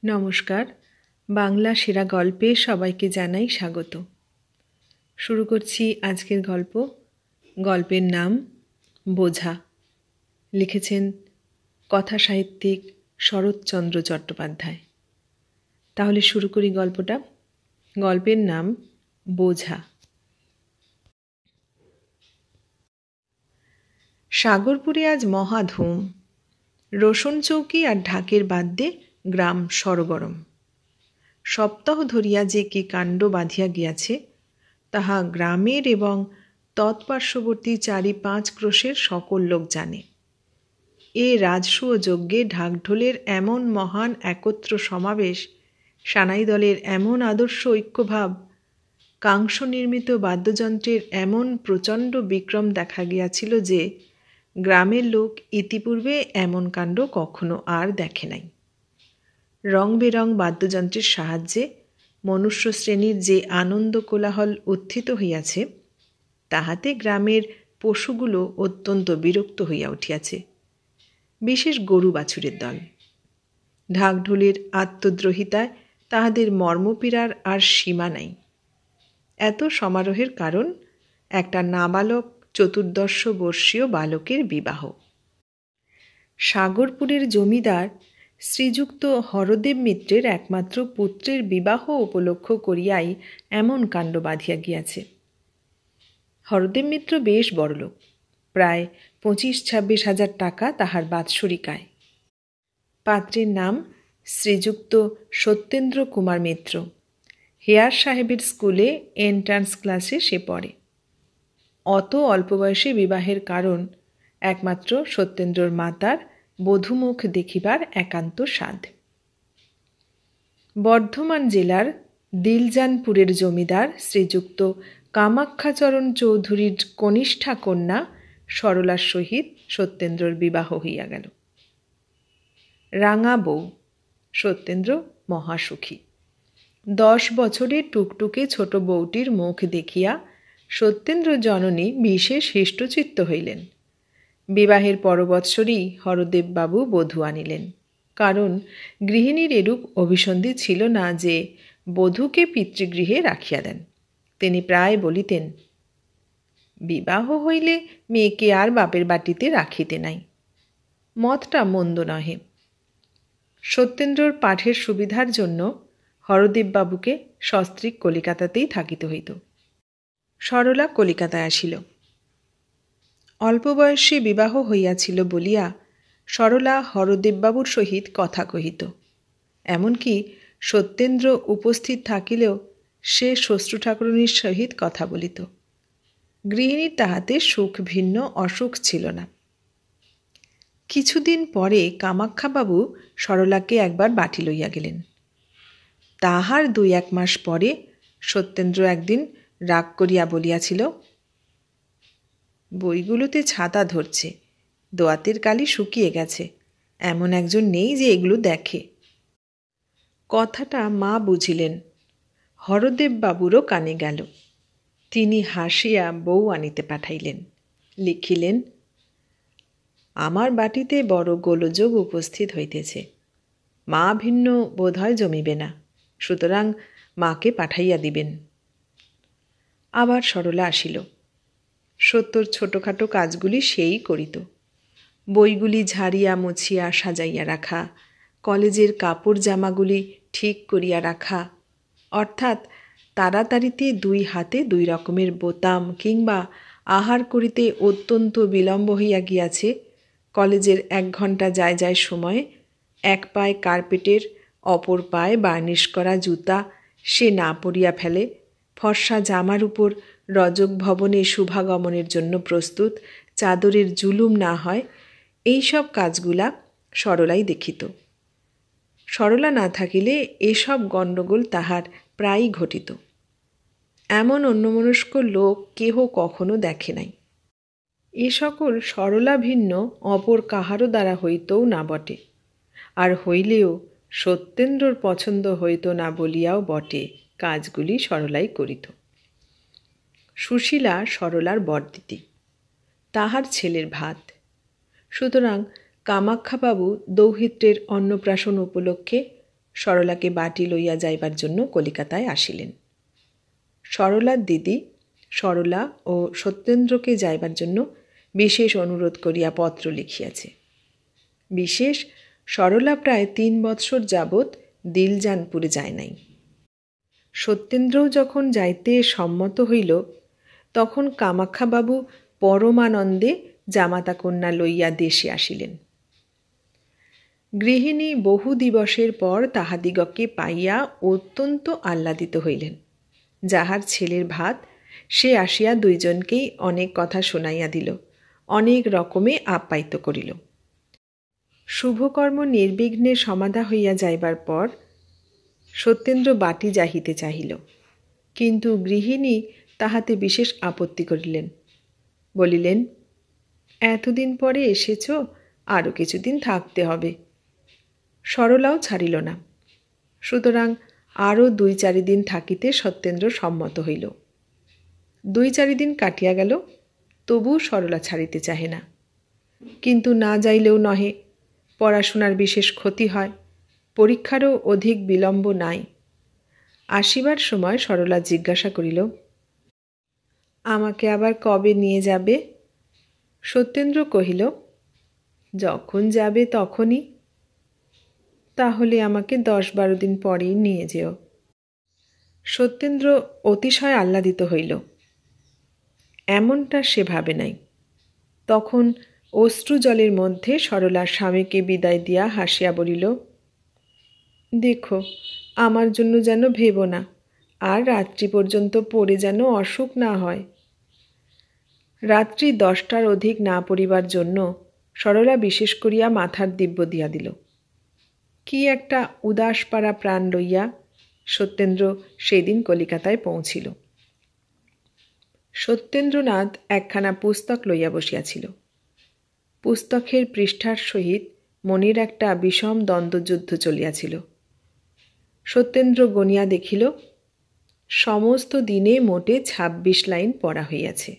নমস্কার, বাংলা সেরা গল্পে সবাইকে জানাই স্বাগত। শুরু করছি আজকের গল্প। গল্পের নাম বোঝা। লিখেছেন কথা সাহিত্যিক শরৎচন্দ্র চট্টোপাধ্যায়। তাহলে শুরু করি গল্পটা। গল্পের নাম বোঝা। সাগরপুরে আজ মহাধুম। রসুন চৌকি আর ঢাকের বাদ্যে গ্রাম সরগরম। সপ্তাহ ধরিয়া যে কি কাণ্ড বাঁধিয়া গিয়াছে তাহা গ্রামের এবং তৎপার্শ্ববর্তী 4-5 ক্রোশের সকল লোক জানে। এ রাজসূয় যজ্ঞে ঢাকঢোলের এমন মহান একত্র সমাবেশ, সানাই দলের এমন আদর্শ ঐক্যভাব, কাংস নির্মিত বাদ্যযন্ত্রের এমন প্রচণ্ড বিক্রম দেখা গিয়াছিল যে গ্রামের লোক ইতিপূর্বে এমন কাণ্ড কখনো আর দেখে নাই। রং বেরং বাদ্যযন্ত্রের সাহায্যে মনুষ্য শ্রেণীর যে আনন্দ কোলাহল উত্থিত হইয়াছে তাহাতে গ্রামের পশুগুলো অত্যন্ত বিরক্ত হইয়া উঠিয়াছে, বিশেষ গরু বাছুরের দল। ঢাকঢোলের আত্মদ্রোহিতায় তাহাদের মর্মপীড়ার আর সীমা নাই। এত সমারোহের কারণ একটা নাবালক 14 বর্ষীয় বালকের বিবাহ। সাগরপুরের জমিদার শ্রীযুক্ত হরদেব মিত্রের একমাত্র পুত্রের বিবাহ উপলক্ষ করিয়াই এমন কাণ্ড বাঁধিয়া গিয়াছে। হরদেব মিত্র বেশ বড়লোক, প্রায় 25-26 হাজার টাকা তাহার বাৎসরিক আয়। পাত্রের নাম শ্রীযুক্ত সত্যেন্দ্র কুমার মিত্র। হেয়ার সাহেবের স্কুলে এন্ট্রান্স ক্লাসে সে পড়ে। অত অল্প বয়সে বিবাহের কারণ একমাত্র সত্যেন্দ্রর মাতার বধূমুখ দেখিবার একান্ত স্বাদ। বর্ধমান জেলার দিলজানপুরের জমিদার শ্রীযুক্ত কামাখ্যাচরণ চৌধুরীর কনিষ্ঠা কন্যা সরলার সহিত সত্যেন্দ্রর বিবাহ হইয়া গেল। রাঙা বউ। সত্যেন্দ্র মহাসুখী। 10 বছরের টুকটুকে ছোট বউটির মুখ দেখিয়া সত্যেন্দ্র জননী বিশেষ হৃষ্টচিত্ত হইলেন। বিবাহের পরবৎসরই হরদেববাবু বধূ আনিলেন, কারণ গৃহিণীর এরূপ অভিসন্ধি ছিল না যে বধূকে পিতৃগৃহে রাখিয়া দেন। তিনি প্রায় বলিতেন, বিবাহ হইলে মেয়েকে আর বাপের বাটিতে রাখিতে নাই। মতটা মন্দ নহে। সত্যেন্দ্রর পাঠের সুবিধার জন্য হরদেববাবুকে সস্ত্রীক কলিকাতাতেই থাকিতে হইত। সরলা কলিকাতায় আসিল। অল্প বয়সে বিবাহ হইয়াছিল বলিয়া সরলা হরদেববাবুর সহিত কথা কহিত। এমনকি সত্যেন্দ্র উপস্থিত থাকিলেও সে শ্বশ্রু ঠাকুরানীর সহিত কথা বলিত। গৃহিণীর তাহাতে সুখ ভিন্ন, অসুখ ছিল না। কিছুদিন পরে কামাখ্যাবাবু সরলাকে একবার বাটি লইয়া গেলেন। তাহার 2-1 মাস পরে সত্যেন্দ্র একদিন রাগ করিয়া বলিয়াছিল, বইগুলোতে ছাতা ধরছে, দোয়াতের কালি শুকিয়ে গেছে, এমন একজন নেই যে এগুলো দেখে। কথাটা মা বুঝিলেন, হরদেববাবুরও কানে গেল। তিনি হাসিয়া বউ আনিতে পাঠাইলেন। লিখিলেন, আমার বাটিতে বড় গোলযোগ উপস্থিত হইতেছে, মা ভিন্ন বোধহয় জমিবে না, সুতরাং মাকে পাঠাইয়া দিবেন। আবার সরলা আসিল। সত্যর ছোটোখাটো কাজগুলি সেই করিত। বইগুলি ঝাড়িয়া মুছিয়া সাজাইয়া রাখা, কলেজের কাপড় জামাগুলি ঠিক করিয়া রাখা, অর্থাৎ তাড়াতাড়িতে 2 হাতে 2 রকমের বোতাম, কিংবা আহার করিতে অত্যন্ত বিলম্ব হইয়া গিয়াছে, কলেজের 1 ঘণ্টা যায় সময়ে 1 পায়ে কার্পেটের, অপর পায়ে বার্নিশ করা জুতা সে না পরিয়া ফেলে, ফর্সা জামার উপর রজক ভবনে শুভাগমনের জন্য প্রস্তুত, চাদরের জুলুম না হয়, এই সব কাজগুলা সরলাই দেখিত। সরলা না থাকিলে এসব গণ্ডগোল তাহার প্রায়ই ঘটিত। এমন অন্যমনস্ক লোক কেহ কখনো দেখে নাই। এ সকল সরলা ভিন্ন অপর কাহারও দ্বারা হইতও না বটে, আর হইলেও সত্যেন্দ্রর পছন্দ হইত না বলিয়াও বটে, কাজগুলি সরলাই করিত। সুশীলা সরলার বড়দিদি, তাহার ছেলের ভাত। সুতরাং কামাখ্যাবাবু দৌহিত্রের অন্নপ্রাশন উপলক্ষে সরলাকে বাটি লইয়া যাইবার জন্য কলিকাতায় আসিলেন। সরলার দিদি সরলা ও সত্যেন্দ্রকে যাইবার জন্য বিশেষ অনুরোধ করিয়া পত্র লিখিয়াছে। বিশেষ সরলা প্রায় 3 বৎসর যাবৎ দিলজানপুরে যায় নাই। সত্যেন্দ্রও যখন যাইতে সম্মত হইল, তখন কামাখ্যাবাবু পরমানন্দে জামাতা কন্যা লইয়া দেশে আসিলেন। গৃহিণী বহু দিবসের পর তাহাদিগকে পাইয়া অত্যন্ত আহ্লাদিত হইলেন। যাহার ছেলের ভাত, সে আসিয়া দুইজনকেই অনেক কথা শোনাইয়া দিল, অনেক রকমে আপ্যায়িত করিল। শুভকর্ম নির্বিঘ্নে সমাধা হইয়া যাইবার পর সত্যেন্দ্র বাটি যাহিতে চাহিল, কিন্তু গৃহিণী তাহাতে বিশেষ আপত্তি করিলেন। বলিলেন, এতদিন পরে এসেছ, আরও কিছুদিন থাকতে হবে। সরলাও ছাড়িল না। সুতরাং আরও 2-4 দিন থাকিতে সত্যেন্দ্র সম্মত হইল। 2-4 দিন কাটিয়া গেল, তবু সরলা ছাড়িতে চাহে না। কিন্তু না যাইলেও নহে, পড়াশোনার বিশেষ ক্ষতি হয়, পরীক্ষারও অধিক বিলম্ব নাই। আসিবার সময় সরলা জিজ্ঞাসা করিল, আমাকে আবার কবে নিয়ে যাবে? সত্যেন্দ্র কহিল, যখন যাবে তখনই। তাহলে আমাকে 10-12 দিন পরেই নিয়ে যেও। সত্যেন্দ্র অতিশয় আহ্লাদিত হইল। এমনটা সে ভাবে নাই। তখন অশ্রুজলের মধ্যে সরলা স্বামীকে বিদায় দিয়া হাসিয়া বলিল, দেখো, আমার জন্য যেন ভেবো না, আর রাত্রি পর্যন্ত পড়ে যেন অসুখ না হয়। রাত্রি 10টার অধিক না পড়িবার জন্য সরলা বিশেষ করিয়া মাথার দিব্য দিয়া দিল। কি একটা উদাস পাড়া প্রাণ লইয়া সত্যেন্দ্র সেদিন কলিকাতায় পৌঁছিল। সত্যেন্দ্রনাথ একখানা পুস্তক লইয়া বসিয়াছিল। পুস্তকের পৃষ্ঠার সহিত মনের একটা বিষম দ্বন্দ্বযুদ্ধ চলিয়াছিল। সত্যেন্দ্র গনিয়া দেখিল, সমস্ত দিনে মোটে 26 লাইন পড়া হইয়াছে।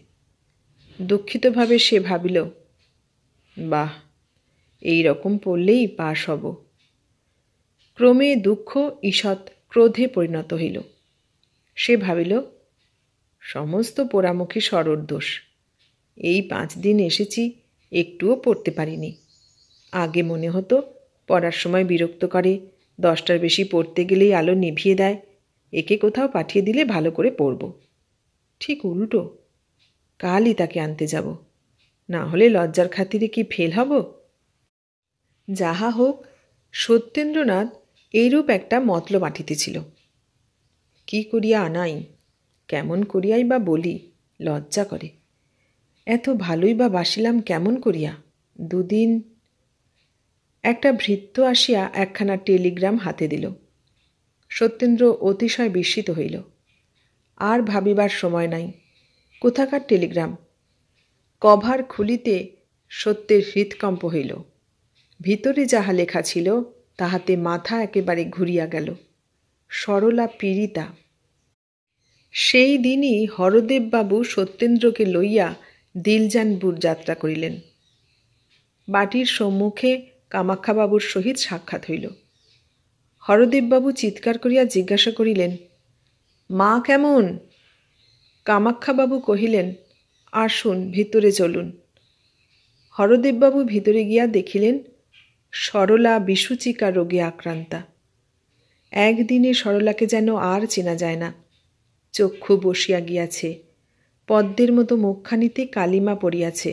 দুঃখিতভাবে সে ভাবিল, বাহ, এই রকম পড়লেই পাশ হব। ক্রমে দুঃখ ঈষৎ ক্রোধে পরিণত হইল। সে ভাবিল, সমস্ত পোড়ামুখী সরর দোষ। এই 5 দিন এসেছি, একটুও পড়তে পারিনি। আগে মনে হতো পড়ার সময় বিরক্ত করে, 10টার বেশি পড়তে গেলেই আলো নিভিয়ে দেয়, একে কোথাও পাঠিয়ে দিলে ভালো করে পড়ব। ঠিক উল্টো, কালই তাকে আনতে যাব, না হলে লজ্জার খাতিরে কি ফেল হব? যাহা হোক, সত্যেন্দ্রনাথ এইরূপ একটা মতলব আঁটিতেছিল। কি করিয়া আনাই, কেমন করিয়াই বা বলি, লজ্জা করে। এত ভালোই বা বাসিলাম কেমন করিয়া? 2 দিন। একটা ভৃত্য আসিয়া একখানা টেলিগ্রাম হাতে দিল। সত্যেন্দ্র অতিশয় বিস্মিত হইল। আর ভাবিবার সময় নাই। কোথাকার টেলিগ্রাম? কভার খুলিতে সত্যের হৃৎকম্প হইল। ভিতরে যাহা লেখা ছিল তাহাতে মাথা একেবারে ঘুরিয়া গেল। সরলা পীড়িতা। সেই দিনই হরদেববাবু সত্যেন্দ্রকে লইয়া দিলজানপুর যাত্রা করিলেন। বাটির সম্মুখে কামাখ্যাবাবুর সহিত সাক্ষাৎ হইল। হরদেববাবু চিৎকার করিয়া জিজ্ঞাসা করিলেন, মা কেমন? কামাখ্যাবাবু কহিলেন, আসুন, ভিতরে চলুন। হরদেববাবু ভিতরে গিয়া দেখিলেন সরলা বিসূচিকা রোগে আক্রান্তা। একদিনে সরলাকে যেন আর চেনা যায় না। চক্ষু বসিয়া গিয়াছে, পদ্মের মতো মুখখানিতে কালিমা পড়িয়াছে।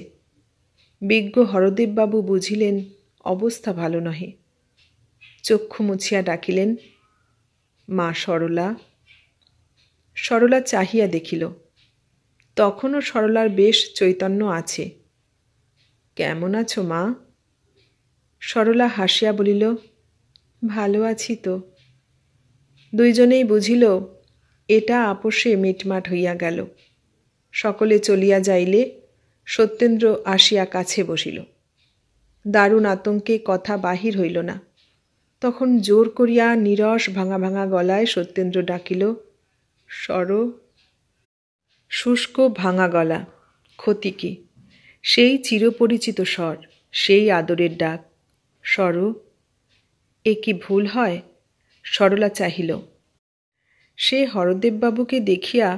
বিজ্ঞ হরদেববাবু বুঝিলেন অবস্থা ভালো নহে। চক্ষু মুছিয়া ডাকিলেন, মা সরলা। সরলা চাহিয়া দেখিল, তখনও সরলার বেশ চৈতন্য আছে। কেমন আছো মা? সরলা হাসিয়া বলিল, ভালো আছি তো। দুইজনেই বুঝিল এটা আপোষে মিটমাট হইয়া গেল। সকলে চলিয়া যাইলে সত্যেন্দ্র আসিয়া কাছে বসিল। দারুণ আতঙ্কে কথা বাহির হইল না। তখন জোর করিয়া নীরস ভাঙা ভাঙা গলায় সত্যেন্দ্র ডাকিল, সর। শুষ্ক ভাঙা গলা, ক্ষতি কি? সেই চিরপরিচিত স্বর, সেই আদরের ডাক, সর। এ কি ভুল হয়? সরলা চাহিল। সে হরদেববাবুকে দেখিয়া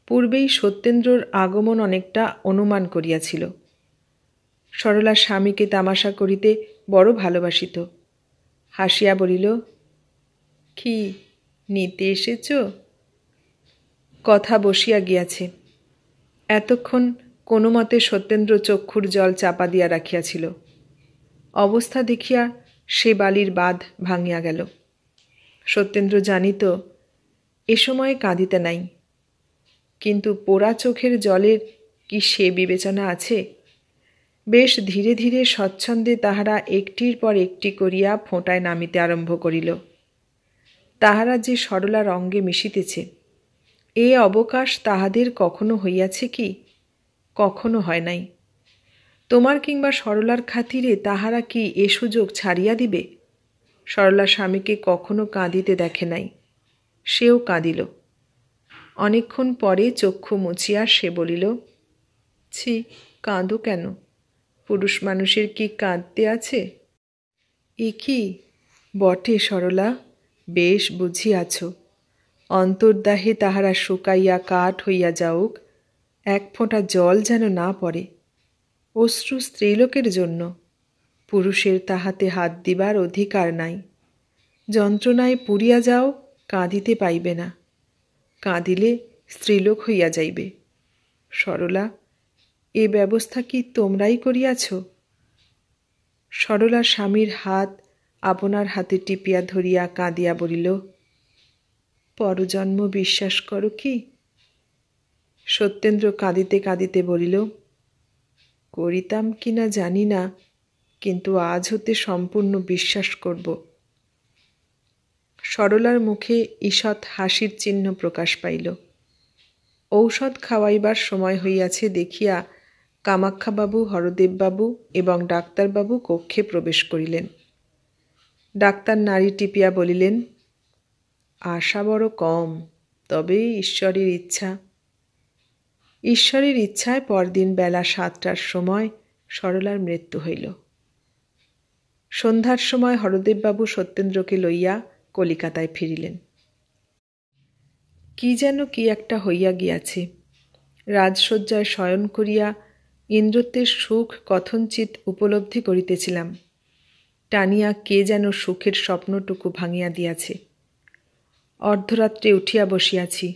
পূর্বেই সত্যেন্দ্রর আগমন অনেকটা অনুমান করিয়াছিল। সরলা স্বামীকে তামাশা করিতে বড় ভালোবাসিত। হাসিয়া বলিল, কি নিতে এসেছ? কথা বসিয়া গিয়াছে। এতক্ষণ কোনো মতে সত্যেন্দ্র চক্ষুর জল চাপা দিয়া রাখিয়াছিল। অবস্থা দেখিয়া সে বালির বাঁধ ভাঙিয়া গেল। সত্যেন্দ্র জানিত এ সময়ে কাঁদিতে নাই, কিন্তু পোড়া চোখের জলের কি সে বিবেচনা আছে? বেশ ধীরে ধীরে স্বচ্ছন্দে তাহারা একটির পর একটি করিয়া ফোঁটায় নামিতে আরম্ভ করিল। তাহারা যে সরলার অঙ্গে মিশিতেছে, এ অবকাশ তাহাদের কখনো হইয়াছে কি? কখনো হয় নাই। তোমার কিংবা সরলার খাতিরে তাহারা কি এ সুযোগ ছাড়িয়া দিবে? সরলা স্বামীকে কখনো কাঁদিতে দেখে নাই, সেও কাঁদিল। অনেকক্ষণ পরে চক্ষু মুছিয়া সে বলিল, ছি, কাঁদো কেন? পুরুষ মানুষের কি কাঁদতে আছে? এ কি বটে সরলা, বেশ বুঝিয়াছ। অন্তর্দাহে তাহারা শুকাইয়া কাঠ হইয়া যাউক, এক ফোঁটা জল যেন না পড়ে। অশ্রু স্ত্রীলোকের জন্য, পুরুষের তাহাতে হাত দিবার অধিকার নাই। যন্ত্রণায় পুড়িয়া যাও, কাঁদিতে পাইবে না, কাঁদিলে স্ত্রীলোক হইয়া যাইবে। সরলা, এ ব্যবস্থা কি তোমরাই করিয়াছ? সরলা স্বামীর হাত আপনার হাতে টিপিয়া ধরিয়া কাঁদিয়া বলিল, পরজন্ম বিশ্বাস করো কি? সত্যেন্দ্র কাঁদিতে কাঁদিতে বলিল, করিতাম কিনা জানি না, কিন্তু আজ হতে সম্পূর্ণ বিশ্বাস করব। সরলার মুখে ঈষৎ হাসির চিহ্ন প্রকাশ পাইল। ঔষধ খাওয়াইবার সময় হইয়াছে দেখিয়া কামাক্ষাবাবু, হরদেববাবু এবং ডাক্তারবাবু কক্ষে প্রবেশ করিলেন। ডাক্তার নাড়ি টিপিয়া বলিলেন, আশা বড় কম, তবে ঈশ্বরের ইচ্ছা। ঈশ্বরের ইচ্ছায় পরদিন বেলা 7টার সময় সরলার মৃত্যু হইল। সন্ধ্যার সময় হরদেববাবু সত্যেন্দ্রকে লইয়া কলিকাতায় ফিরিলেন। কি যেন কি একটা হইয়া গিয়াছে। রাজশয্যায় শয়ন করিয়া ইন্দ্রত্বের সুখ কথঞ্চিত উপলব্ধি করিতেছিলাম। টানিয়া কে যেন সুখের স্বপ্নটুকু ভাঙিয়া দিয়াছে। অর্ধরাত্রে উঠিয়া বসিয়াছি,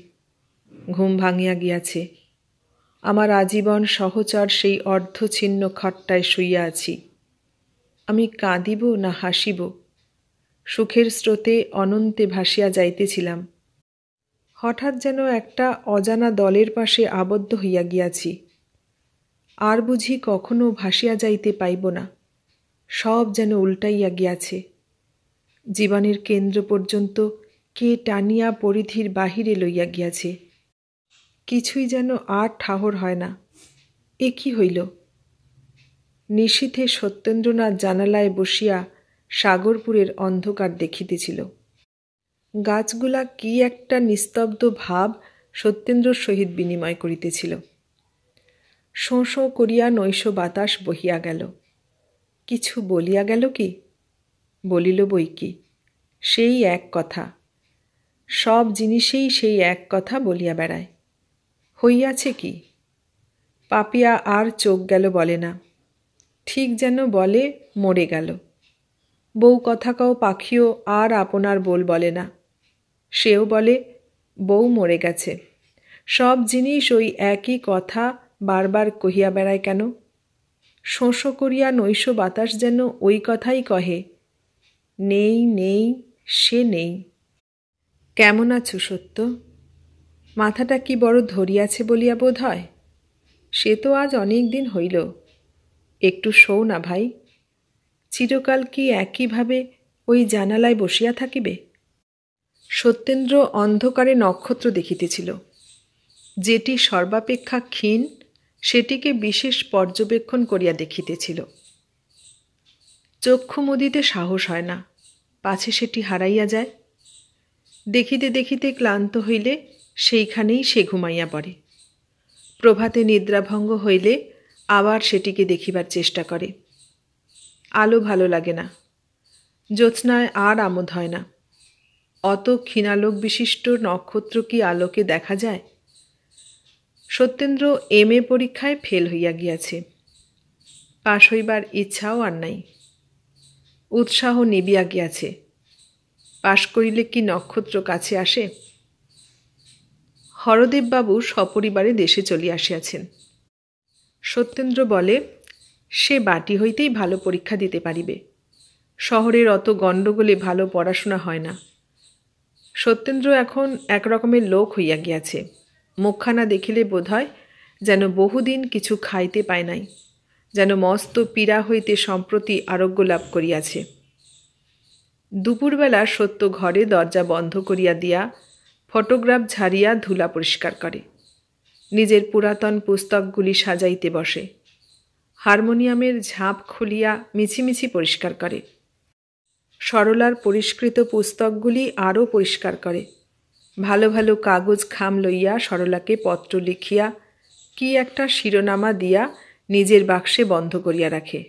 ঘুম ভাঙিয়া গিয়াছে। আমার আজীবন সহচর সেই অর্ধছিন্ন খট্টায় শুইয়া আছি। আমি কাঁদিব না হাসিব? সুখের স্রোতে অনন্তে ভাসিয়া যাইতেছিলাম। হঠাৎ যেন একটা অজানা দলের পাশে আবদ্ধ হইয়া গিয়াছি। আর বুঝি কখনো ভাসিয়া যাইতে পাইব না। সব যেন উল্টাইয়া গিয়াছে। জীবনের কেন্দ্র পর্যন্ত কে টানিয়া পরিধির বাহিরে লইয়া গিয়াছে। কিছুই যেন আর ঠাহর হয় না। এ কি হইল? নিশীথে সত্যেন্দ্রনাথ জানালায় বসিয়া সাগরপুরের অন্ধকার দেখিতেছিল। গাছগুলা কি একটা নিস্তব্ধ ভাব সত্যেন্দ্রর সহিত বিনিময় করিতেছিল। শোঁ শোঁ করিয়া নৈশ বাতাস বহিয়া গেল। কিছু বলিয়া গেল কি? বলিল বই কি, সেই এক কথা। সব জিনিসেই সেই এক কথা বলিয়া বেড়ায়। হইয়াছে কি? পাপিয়া আর চোখ গেল বলে না, ঠিক যেন বলে মরে গেল। বউ কথা কও পাখিও আর আপনার বোল বলে না, সেও বলে বউ মরে গেছে। সব জিনিস ওই একই কথা বারবার কহিয়া বেড়ায় কেন? শোঁ শোঁ করিয়া নৈশ বাতাস যেন ওই কথাই কহে, নেই নেই, সে নেই। কেমন আছো সত্য? মাথাটা কি বড় ধরিয়াছে বলিয়া বোধ হয়? সে তো আজ অনেক দিন হইল। একটু শোও না ভাই। চিরকাল কি একইভাবে ওই জানালায় বসিয়া থাকিবে? সত্যেন্দ্র অন্ধকারে নক্ষত্র দেখিতেছিল। যেটি সর্বাপেক্ষা ক্ষীণ সেটিকে বিশেষ পর্যবেক্ষণ করিয়া দেখিতেছিল। চক্ষু মুদিতে সাহস হয় না, পাছে সেটি হারাইয়া যায়। দেখিতে দেখিতে ক্লান্ত হইলে সেইখানেই সে ঘুমাইয়া পড়ে। প্রভাতে নিদ্রাভঙ্গ হইলে আবার সেটিকে দেখিবার চেষ্টা করে। আলো ভালো লাগে না, জ্যোৎস্নায় আর আমোদ হয় না। অত ক্ষীণালোক বিশিষ্ট নক্ষত্র কি আলোকে দেখা যায়? সত্যেন্দ্র এম.এ পরীক্ষায় ফেল হইয়া গিয়াছে। পাশ হইবার ইচ্ছাও আর নাই। উৎসাহ নিবিয়া গিয়াছে। পাশ করিলে কি নক্ষত্র কাছে আসে? হরদেববাবু সপরিবারে দেশে চলিয়া আসিয়াছেন। সত্যেন্দ্র বলে, সে বাটি হইতেই ভালো পরীক্ষা দিতে পারিবে। শহরের অত গণ্ডগোলে ভালো পড়াশোনা হয় না। সত্যেন্দ্র এখন একরকমের লোক হইয়া গিয়াছে। মুখখানা দেখিলে বোধ হয় যেন বহুদিন কিছু খাইতে পায় নাই, যেন মস্ত পীড়া হইতে সম্প্রতি আরোগ্য লাভ করিয়াছে। দুপুরবেলা সত্য ঘরে দরজা বন্ধ করিয়া দিয়া ফটোগ্রাফ ঝাড়িয়া ধুলা পরিষ্কার করে। নিজের পুরাতন পুস্তকগুলি সাজাইতে বসে। হারমোনিয়ামের ঝাঁপ খুলিয়া মিছিমিছি পরিষ্কার করে। সরলার পরিষ্কৃত পুস্তকগুলি আরও পরিষ্কার করে। ভালো ভালো কাগজ খাম লইয়া সরলাকে পত্র লিখিয়া কি একটা শিরোনামা দিয়া নিজের বাক্সে বন্ধ করিয়া রাখে।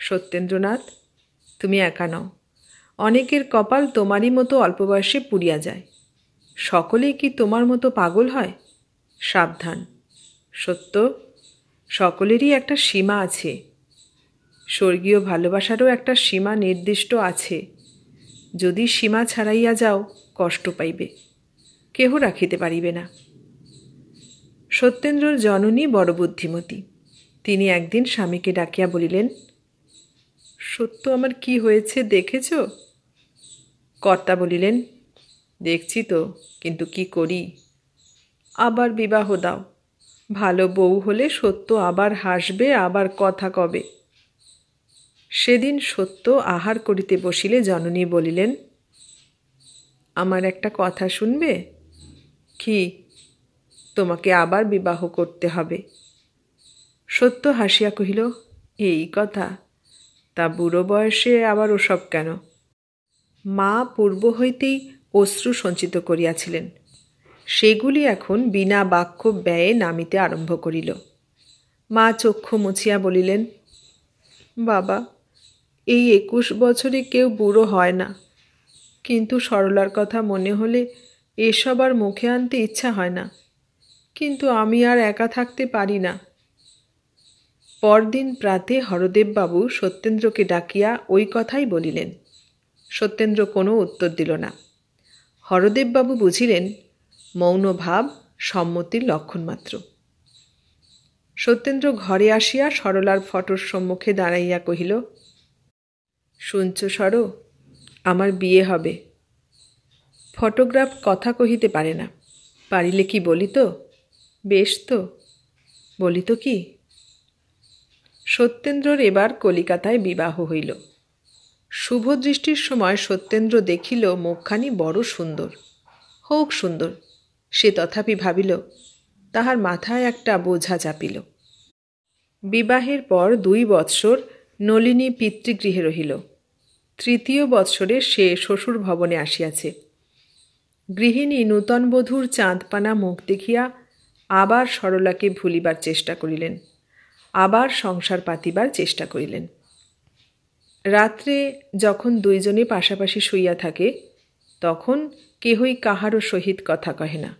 সত্যেন্দ্রনাথ, তুমি একা নও। অনেকের কপাল তোমারই মতো অল্প বয়সে পুড়িয়া যায়। সকলেই কি তোমার মতো পাগল হয়? সাবধান। সত্য, সকলেরই একটা সীমা আছে। স্বর্গীয় ভালোবাসারও একটা সীমা নির্দিষ্ট আছে। যদি সীমা ছাড়াইয়া যাও, কষ্ট পাইবে, কেহ রাখিতে পারিবে না। সত্যেন্দ্রর জননী বড় বুদ্ধিমতী। তিনি একদিন স্বামীকে ডাকিয়া বলিলেন, সত্য, আমার কি হয়েছে দেখেছ? কর্তা বলিলেন, দেখছি তো, কিন্তু কি করি? আবার বিবাহ দাও। ভালো বউ হলে সত্য আবার হাসবে, আবার কথা কবে। সেদিন সত্য আহার করিতে বসিলে জননী বলিলেন, আমার একটা কথা শুনবে? কি? তোমাকে আবার বিবাহ করতে হবে। সত্য হাসিয়া কহিল, এই কথা? তা বুড়ো বয়সে আবার ওসব কেন? মা পূর্ব হইতেই অশ্রু সঞ্চিত করিয়াছিলেন। সেগুলি এখন বিনা বাক্য ব্যয়ে নামিতে আরম্ভ করিল। মা চক্ষু মুছিয়া বলিলেন, বাবা, এই 21 বছরে কেউ বুড়ো হয় না, কিন্তু সরলার কথা মনে হলে এসব আর মুখে আনতে ইচ্ছা হয় না। কিন্তু আমি আর একা থাকতে পারি না। পরদিন প্রাতে হরদেববাবু সত্যেন্দ্রকে ডাকিয়া ওই কথাই বলিলেন। সত্যেন্দ্র কোনো উত্তর দিল না। হরদেববাবু বুঝিলেন মৌন ভাব সম্মতির লক্ষণ মাত্র। সত্যেন্দ্র ঘরে আসিয়া সরলার ফটোর সম্মুখে দাঁড়াইয়া কহিল, শুনছ সর, আমার বিয়ে হবে। ফটোগ্রাফ কথা কহিতে পারে না। পারিলে কি বলিত? বেশ তো, বলিত কি? সত্যেন্দ্রর এবার কলিকাতায় বিবাহ হইল। শুভদৃষ্টির সময় সত্যেন্দ্র দেখিল মুখখানি বড় সুন্দর। হোক সুন্দর, সে তথাপি ভাবিল তাহার মাথায় একটা বোঝা চাপিল। বিবাহের পর 2 বৎসর নলিনী পিতৃগৃহে রহিল। 3য় বৎসরে সে শ্বশুর ভবনে আসিয়াছে। গৃহিণী নূতন বধূর চাঁদপানা মুখ দেখিয়া আবার সরলাকে ভুলিবার চেষ্টা করিলেন, আবার সংসার পাতিবার চেষ্টা করিলেন। রাত্রে যখন 2 জনে পাশাপাশি শুইয়া থাকে, তখন কেহই কাহারও সহিত কথা কহে না।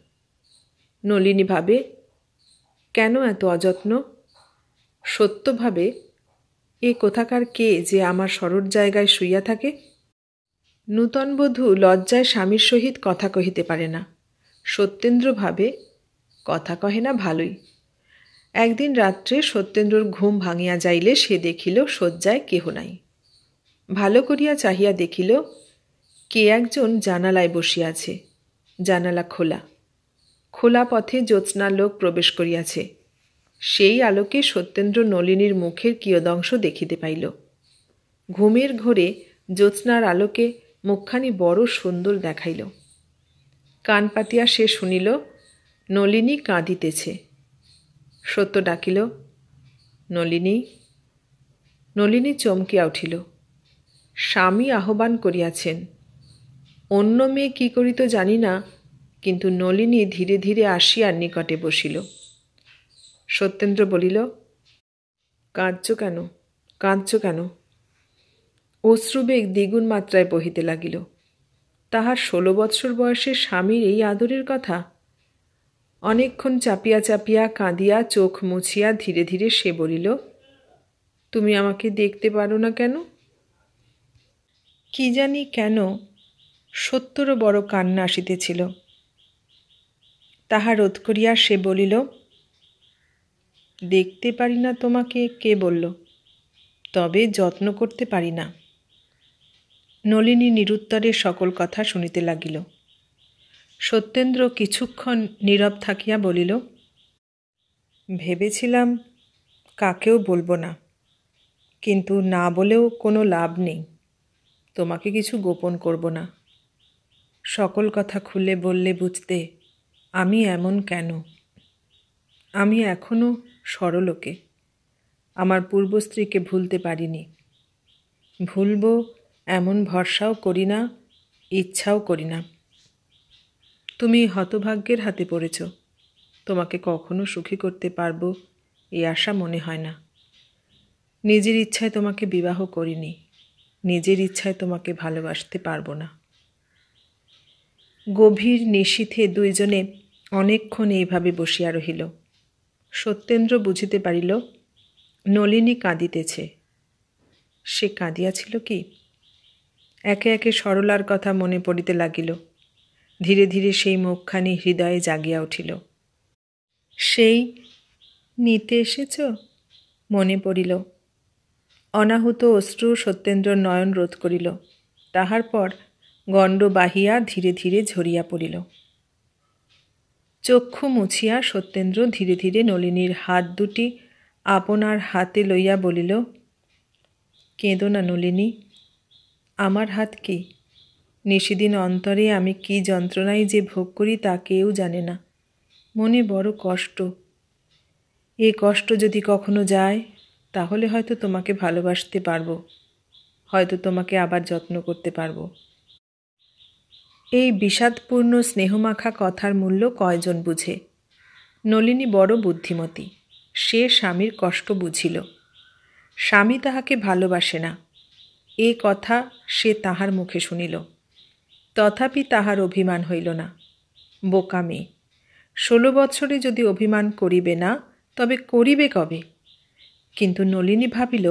নলিনী ভাবে, কেন এত অযত্ন? সত্য ভাবে, এ কোথাকার কে যে আমার সরর জায়গায় শুইয়া থাকে? নূতন বধূ লজ্জায় স্বামীর সহিত কথা কহিতে পারে না। সত্যেন্দ্র ভাবে, কথা কহে না ভালোই। একদিন রাত্রে সত্যেন্দ্রর ঘুম ভাঙিয়া যাইলে সে দেখিল শয্যায় কেহ নাই। ভালো করিয়া চাহিয়া দেখিল কে একজন জানালায় বসিয়াছে। জানালা খোলা। খোলা পথে জ্যোৎস্নার লোক প্রবেশ করিয়াছে। সেই আলোকে সত্যেন্দ্র নলিনীর মুখের কিয়দংশ দেখিতে পাইল। ঘুমের ঘোরে জ্যোৎস্নার আলোকে মুখখানি বড় সুন্দর দেখাইল। কান পাতিয়া সে শুনিল নলিনী কাঁদিতেছে। সত্য ডাকিল, নলিনী। নলিনী চমকিয়া উঠিল। স্বামী আহ্বান করিয়াছেন। অন্য মেয়ে কি করিত জানি না, কিন্তু নলিনী ধীরে ধীরে আসিয়া নিকটে বসিল। সত্যেন্দ্র বলিল, কাঁদছ কেন? কাঁদছ কেন? অশ্রুবেগ দ্বিগুণ মাত্রায় বহিতে লাগিল। তাহার 16 বৎসর বয়সের স্বামীর এই আদরের কথা। অনেকক্ষণ চাপিয়া চাপিয়া কাঁদিয়া চোখ মুছিয়া ধীরে ধীরে সে বলিল, তুমি আমাকে দেখতে পারো না কেন? কি জানি কেন সত্যরও বড় কান্না আসিতেছিল। তাহা রোধ করিয়া সে বলিল, দেখতে পারি না তোমাকে কে বলল? তবে যত্ন করতে পারি না। নলিনী নিরুত্তরে সকল কথা শুনিতে লাগিল। সত্যেন্দ্র কিছুক্ষণ নীরব থাকিয়া বলিল, ভেবেছিলাম কাকেও বলবো না, কিন্তু না বলেও কোনো লাভ নেই। তোমাকে কিছু গোপন করব না। সকল কথা খুলে বললে বুঝতে আমি এমন কেন। আমি এখনও সরলোকে, আমার পূর্ব স্ত্রীকে ভুলতে পারিনি। ভুলব এমন ভরসাও করি না, ইচ্ছাও করি না। তুমি হতভাগ্যের হাতে পড়েছ। তোমাকে কখনো সুখী করতে পারবো এই আশা মনে হয় না। নিজের ইচ্ছায় তোমাকে বিবাহ করিনি, নিজের ইচ্ছায় তোমাকে ভালোবাসতে পারবো না। গভীর নিশীথে দুইজনে অনেকক্ষণ এইভাবে বসিয়া রহিল। সত্যেন্দ্র বুঝিতে পারিল নলিনী কাঁদিতেছে। সে কাঁদিয়াছিল কি? একে একে সরলার কথা মনে পড়িতে লাগিল। ধীরে ধীরে সেই মুখখানি হৃদয়ে জাগিয়া উঠিল। সেই নিতে এসেছ মনে পড়িল। অনাহুত অশ্রু সত্যেন্দ্র নয়ন রোধ করিল। তাহার পর গণ্ড বাহিয়া ধীরে ধীরে ঝরিয়া পড়িল। চক্ষু মুছিয়া সত্যেন্দ্র ধীরে ধীরে নলিনীর হাত দুটি আপনার হাতে লইয়া বলিল, কেঁদো না নলিনী। আমার হাত কি? নিশিদিন অন্তরে আমি কি যন্ত্রণায় যে ভোগ করি তা কেউ জানে না। মনে বড় কষ্ট। এ কষ্ট যদি কখনো যায় তাহলে হয়তো তোমাকে ভালোবাসতে পারবো, হয়তো তোমাকে আবার যত্ন করতে পারবো। এই বিষাদপূর্ণ স্নেহমাখা কথার মূল্য কয়জন বুঝে? নলিনী বড় বুদ্ধিমতী। সে স্বামীর কষ্ট বুঝিল। স্বামী তাহাকে ভালোবাসে না এ কথা সে তাহার মুখে শুনিল। তথাপি তাহার অভিমান হইল না। বোকা মেয়ে। 16 বৎসরে যদি অভিমান করিবে না তবে করিবে কবে? কিন্তু নলিনী ভাবিল,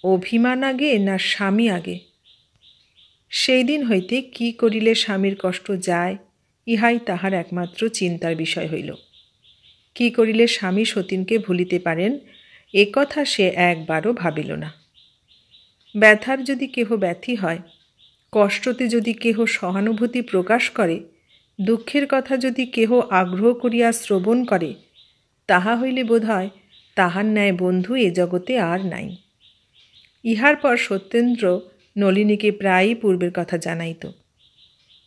অভিমান আগে না স্বামী আগে? সেই দিন হইতে কি করিলে স্বামীর কষ্ট যায় ইহাই তাহার একমাত্র চিন্তার বিষয় হইল। কি করিলে স্বামী সতীনকে ভুলিতে পারেন এ কথা সে একবারও ভাবিল না। ব্যথার যদি কেহ ব্যথী হয়, কষ্টতে যদি কেহ সহানুভূতি প্রকাশ করে, দুঃখের কথা যদি কেহ আগ্রহ করিয়া শ্রবণ করে, তাহা হইলে বোধ হয় তাহার ন্যায় বন্ধু এ জগতে আর নাই। ইহার পর সত্যেন্দ্র নলিনীকে প্রায়ই পূর্বের কথা জানাইত।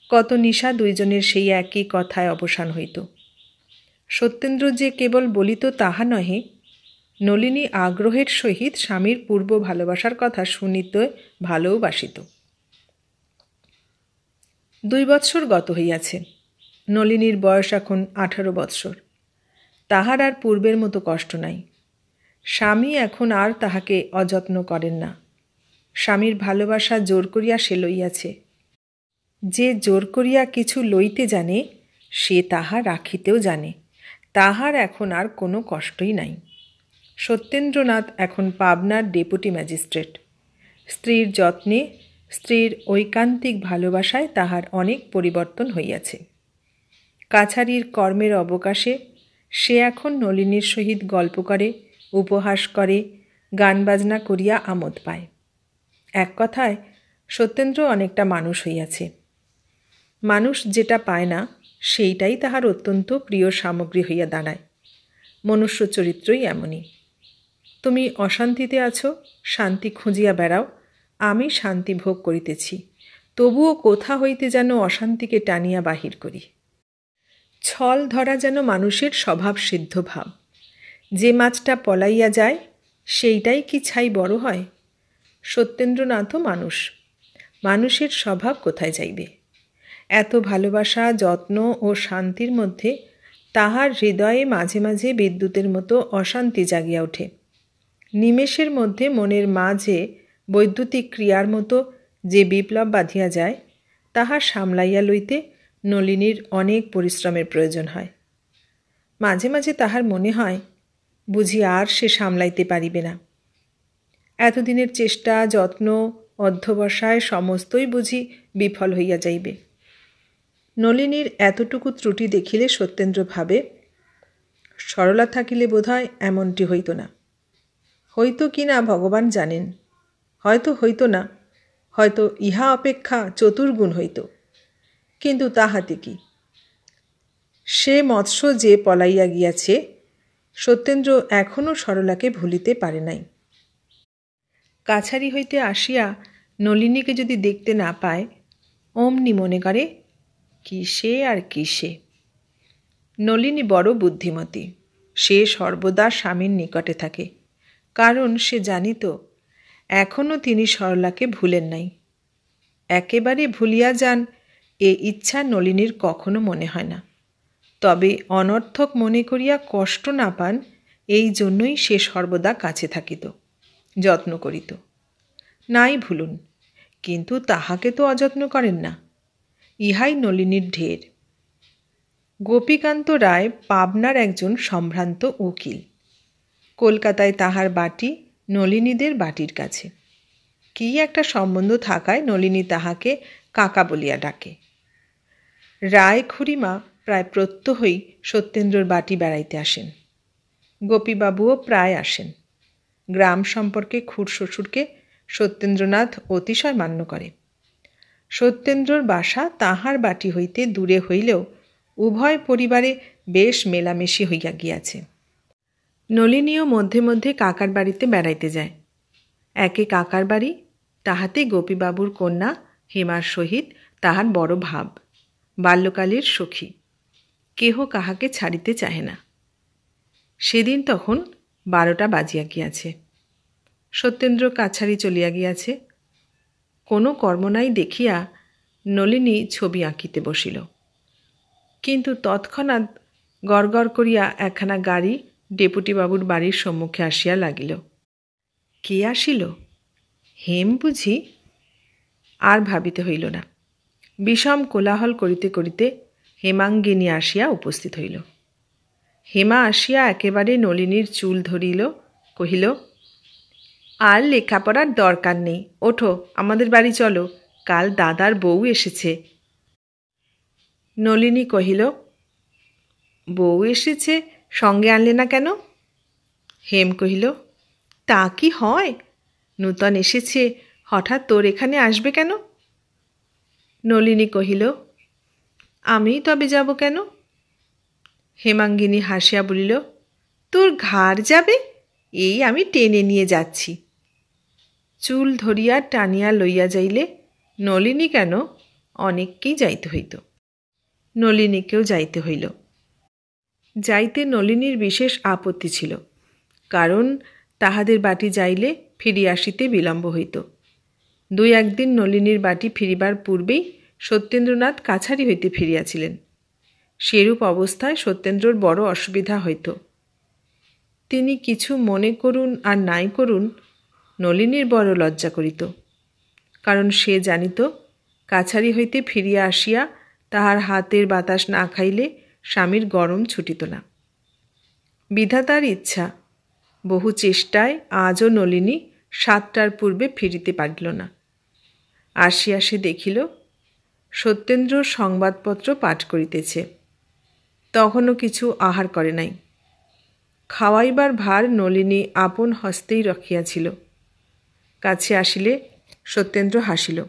কত নিশা দুইজনের সেই একই কথায় অবসান হইত। সত্যেন্দ্র যে কেবল বলিত তাহা নহে, নলিনী আগ্রহের সহিত স্বামীর পূর্ব ভালোবাসার কথা শুনিতে ভালোবাসিত। 2 বৎসর গত হইয়াছে। নলিনীর বয়স এখন 18 বৎসর। তাহার আর পূর্বের মতো কষ্ট নাই। স্বামী এখন আর তাহাকে অযত্ন করেন না। স্বামীর ভালোবাসা জোর করিয়া সে লইয়াছে। যে জোর করিয়া কিছু লইতে জানে সে তাহা রাখিতেও জানে। তাহার এখন আর কোনো কষ্টই নাই। সত্যেন্দ্রনাথ এখন পাবনার ডেপুটি ম্যাজিস্ট্রেট। স্ত্রীর যত্নে, স্ত্রীর ঐকান্তিক ভালোবাসায় তাহার অনেক পরিবর্তন হইয়াছে। কাছারির কর্মের অবকাশে সে এখন নলিনীর সহিত গল্প করে, উপহাস করে, গান বাজনা করিয়া আমোদ পায়। এক কথায় সত্যেন্দ্র অনেকটা মানুষ হইয়াছে। মানুষ যেটা পায় না সেইটাই তাহার অত্যন্ত প্রিয় সামগ্রী হইয়া দাঁড়ায়। মনুষ্য চরিত্রই এমনই। তুমি অশান্তিতে আছো, শান্তি খুঁজিয়া বেড়াও। আমি শান্তি ভোগ করিতেছি, তবুও কোথা হইতে যেন অশান্তিকে টানিয়া বাহির করি। ছল ধরা যেন মানুষের স্বভাব সিদ্ধ ভাব। যে মাছটা পলাইয়া যায় সেইটাই কি ছাই বড় হয়? সত্যেন্দ্রনাথও মানুষ। মানুষের স্বভাব কোথায় যাইবে? এত ভালোবাসা, যত্ন ও শান্তির মধ্যে তাহার হৃদয়ে মাঝে মাঝে বিদ্যুতের মতো অশান্তি জাগিয়া ওঠে। নিমেষের মধ্যে মনের মাঝে বৈদ্যুতিক ক্রিয়ার মতো যে বিপ্লব বাঁধিয়া যায়, তাহা সামলাইয়া লইতে নলিনীর অনেক পরিশ্রমের প্রয়োজন হয়। মাঝে মাঝে তাহার মনে হয় বুঝি আর সে সামলাইতে পারিবে না। এতদিনের চেষ্টা, যত্ন, অধ্যবসায় সমস্তই বুঝি বিফল হইয়া যাইবে। নলিনীর এতটুকু ত্রুটি দেখিলে সত্যেন্দ্র ভাবে, সরলা থাকিলে বোধহয় এমনটি হইত না। হইতো কি না ভগবান জানেন, হয়তো হইত না, হয়তো ইহা অপেক্ষা চতুর্গুণ হইত। কিন্তু তাহাতে কি, সে মৎস্য যে পলাইয়া গিয়াছে, সত্যেন্দ্র এখনও সরলাকে ভুলিতে পারে নাই। কাছারি হইতে আসিয়া নলিনীকে যদি দেখতে না পায়, অমনি মনে করে কিসে আর কিসে। নলিনী বড় বুদ্ধিমতী, সে সর্বদা স্বামীর নিকটে থাকে, কারণ সে জানিত এখনও তিনি সরলাকে ভুলেন নাই। একেবারে ভুলিয়া যান এ ইচ্ছা নলিনীর কখনো মনে হয় না। তবে অনর্থক মনে করিয়া কষ্ট না পান, এই জন্যই সে সর্বদা কাছে থাকিত, যত্ন করিত। নাই ভুলুন, কিন্তু তাহাকে তো অযত্ন করেন না, ইহাই নলিনীর ঢের। গোপীকান্ত রায় পাবনার একজন সম্ভ্রান্ত উকিল। কলকাতায় তাহার বাটি নলিনীদের বাটির কাছে। কি একটা সম্বন্ধ থাকায় নলিনী তাহাকে কাকা বলিয়া ডাকে। রায় খুড়িমা প্রায় প্রত্যহই সত্যেন্দ্রর বাটি বেড়াইতে আসেন। গোপীবাবুও প্রায় আসেন। গ্রাম সম্পর্কে খুড়শ্বশুরকে সত্যেন্দ্রনাথ অতিশয় মান্য করে। সত্যেন্দ্রর বাসা তাহার বাটি হইতে দূরে হইলেও উভয় পরিবারে বেশ মেলামেশি হইয়া গিয়াছে। নলিনীও মধ্যে মধ্যে কাকার বাড়িতে বেড়াইতে যায়। একে কাকার বাড়ি, তাহাতে গোপীবাবুর কন্যা হেমার সহিত তাহার বড় ভাব, বাল্যকালের সখী, কেহ কাহাকে ছাড়িতে চাহে না। সেদিন তখন 12টা বাজিয়া গিয়াছে। সত্যেন্দ্র কাছারি চলিয়া গিয়াছে। কোনো কর্ম নাই দেখিয়া নলিনী ছবি আঁকিতে বসিল। কিন্তু তৎক্ষণাৎ গড়গড় করিয়া একখানা গাড়ি ডেপুটিবাবুর বাড়ির সম্মুখে আসিয়া লাগিল। কে আসিল? হেম বুঝি? আর ভাবিতে হইল না। বিষম কোলাহল করিতে করিতে হেমাঙ্গিনী আসিয়া উপস্থিত হইল। হেমা আসিয়া একেবারে নলিনীর চুল ধরিল, কহিল, আর লেখাপড়ার দরকার নেই, ওঠো, আমাদের বাড়ি চলো, কাল দাদার বউ এসেছে। নলিনী কহিল, বউ এসেছে, সঙ্গে আনলে না কেন? হেম কহিল, তা কি হয়? নূতন এসেছে, হঠাৎ তোর এখানে আসবে কেন? নলিনী কহিল, আমি তবে যাব কেন? হেমাঙ্গিনী হাসিয়া বলিল, তোর ঘাড় যাবে, এই আমি টেনে নিয়ে যাচ্ছি। চুল ধরিয়া টানিয়া লইয়া যাইলে নলিনী কেন, অনেককেই যাইতে হইত। নলিনীকেও যাইতে হইল। যাইতে নলিনীর বিশেষ আপত্তি ছিল, কারণ তাহাদের বাটি যাইলে ফিরিয়া আসিতে বিলম্ব হইত। 2-1 দিন নলিনীর বাটি ফিরিবার পূর্বেই সত্যেন্দ্রনাথ কাছারি হইতে ফিরিয়াছিলেন। সেরূপ অবস্থায় সত্যেন্দ্রর বড় অসুবিধা হইত। তিনি কিছু মনে করুন আর নাই করুন, নলিনীর বড় লজ্জা করিত, কারণ সে জানিত কাছারি হইতে ফিরিয়া আসিয়া তাহার হাতের বাতাস না খাইলে স্বামীর গরম ছুটিত না। বিধাতার ইচ্ছা, বহু চেষ্টায় আজও নলিনী 7টার পূর্বে ফিরিতে পারিল না। আসিয়া সে দেখিল সত্যেন্দ্র সংবাদপত্র পাঠ করিতেছে। তখনও কিছু আহার করে নাই। খাওয়াইবার ভার নলিনী আপন হস্তেই রাখিয়াছিল। কাছে আসিলে সত্যেন্দ্র হাসিল,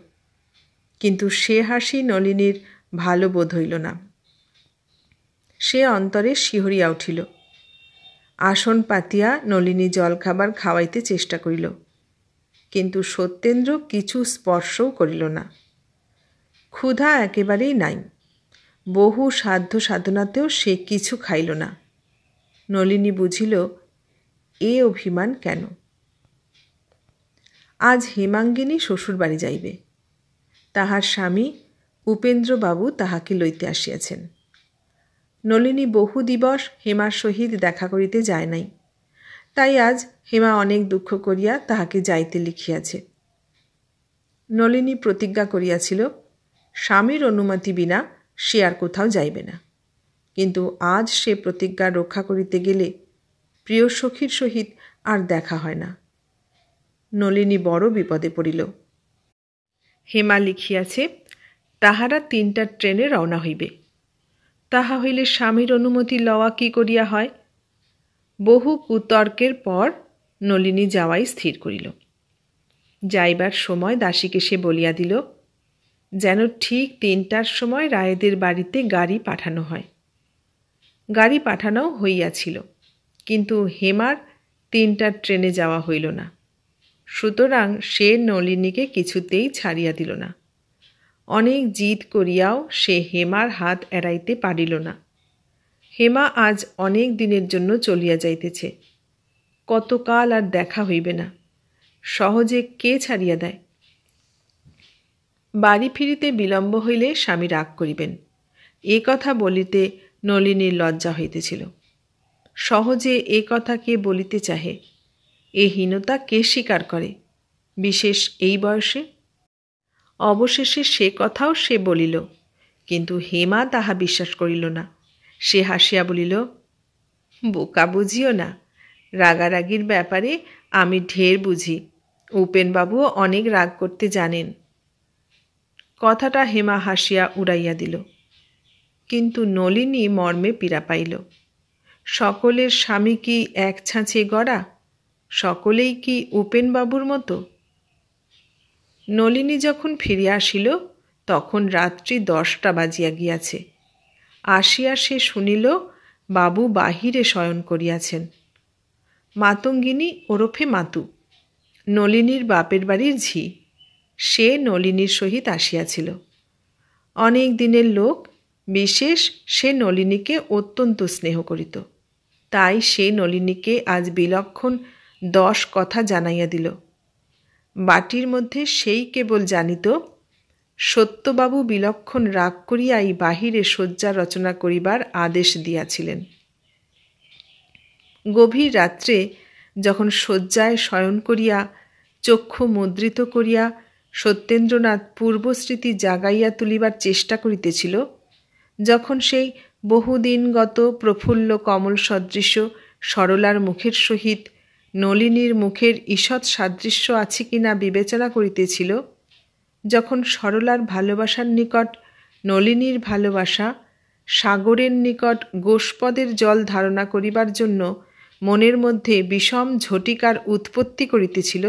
কিন্তু সে হাসি নলিনীর ভালো বোধ হইল না। সে অন্তরে শিহরিয়া উঠিল। আসন পাতিয়া নলিনী জলখাবার খাওয়াইতে চেষ্টা করিল, কিন্তু সত্যেন্দ্র কিছু স্পর্শও করিল না। ক্ষুধা একেবারেই নাই। বহু সাধ্য সাধনাতেও সে কিছু খাইল না। নলিনী বুঝিল এ অভিমান কেন। আজ হেমাঙ্গিনী শ্বশুরবাড়ি যাইবে। তাহার স্বামী উপেন্দ্রবাবু তাহাকে লইতে আসিয়াছেন। নলিনী বহু দিবস হেমার সহিত দেখা করিতে যায় নাই, তাই আজ হেমা অনেক দুঃখ করিয়া তাহাকে যাইতে লিখিয়াছে। নলিনী প্রতিজ্ঞা করিয়াছিল স্বামীর অনুমতি বিনা সে আর কোথাও যাইবে না। কিন্তু আজ সে প্রতিজ্ঞা রক্ষা করিতে গেলে প্রিয় সখীর সহিত আর দেখা হয় না। নলিনী বড় বিপদে পড়িল। হেমা লিখিয়াছে তাহারা 3টার ট্রেনে রওনা হইবে। তাহা হইলে স্বামীর অনুমতি লওয়া কি করিয়া হয়? বহু কুতর্কের পর নলিনী যাওয়াই স্থির করিল। যাইবার সময় দাসীকে সে বলিয়া দিল যেন ঠিক 3টার সময় রায়েদের বাড়িতে গাড়ি পাঠানো হয়। গাড়ি পাঠানো হইয়াছিল, কিন্তু হেমার 3টার ট্রেনে যাওয়া হইল না। সুতরাং সে নলিনীকে কিছুতেই ছাড়িয়া দিল না। অনেক জিদ করিয়াও সে হেমার হাত এড়াইতে পারিল না। হেমা আজ অনেক দিনের জন্য চলিয়া যাইতেছে। কতকাল আর দেখা হইবে না, সহজে কে ছাড়িয়া দেয়? বাড়ি ফিরিতে বিলম্ব হইলে স্বামী রাগ করিবেন, এ কথা বলিতে নলিনীর লজ্জা হইতেছিল। সহজে এ কথা কে বলিতে চাহে? এ হীনতা কে স্বীকার করে, বিশেষ এই বয়সে? অবশেষে সে কথাও সে বলিল, কিন্তু হেমা তাহা বিশ্বাস করিল না। সে হাসিয়া বলিল, বোকা বুঝিও না, রাগারাগির ব্যাপারে আমি ঢের বুঝি। উপেনবাবুও অনেক রাগ করতে জানেন। কথাটা হেমা হাসিয়া উড়াইয়া দিল, কিন্তু নলিনী মর্মে পীড়া পাইল। সকলের স্বামী কি এক ছাঁচে গড়া? সকলেই কি উপেনবাবুর মতো? নলিনী যখন ফিরিয়া আসিল তখন রাত্রি 10টা বাজিয়া গিয়াছে। আসিয়া সে শুনিল বাবু বাহিরে শয়ন করিয়াছেন। মাতঙ্গিনী ওরফে মাতু, নলিনীর বাপের বাড়ির ঝি, সে নলিনীর সহিত আসিয়াছিল। অনেক দিনের লোক, বিশেষ সে নলিনীকে অত্যন্ত স্নেহ করিত। তাই সে নলিনীকে আজ বিলক্ষণ 10 কথা জানাইয়া দিল। বাটির মধ্যে সেই কেবল জানিত সত্যবাবু বিলক্ষণ রাগ করিয়াই বাহিরে শয্যা রচনা করিবার আদেশ দিয়াছিলেন। গভীর রাত্রে যখন শয্যায় শয়ন করিয়া চক্ষু মুদ্রিত করিয়া সত্যেন্দ্রনাথ পূর্বস্মৃতি জাগাইয়া তুলিবার চেষ্টা করিতেছিল, যখন সেই বহুদিনগত প্রফুল্ল কমল সদৃশ সরলার মুখের সহিত নলিনীর মুখের ঈষৎ সাদৃশ্য আছে কিনা বিবেচনা করিতেছিল, যখন সরলার ভালোবাসার নিকট নলিনীর ভালোবাসা সাগরের নিকট গোষ্পদের জল ধারণা করিবার জন্য মনের মধ্যে বিষম ঝটিকার উৎপত্তি করিতেছিল,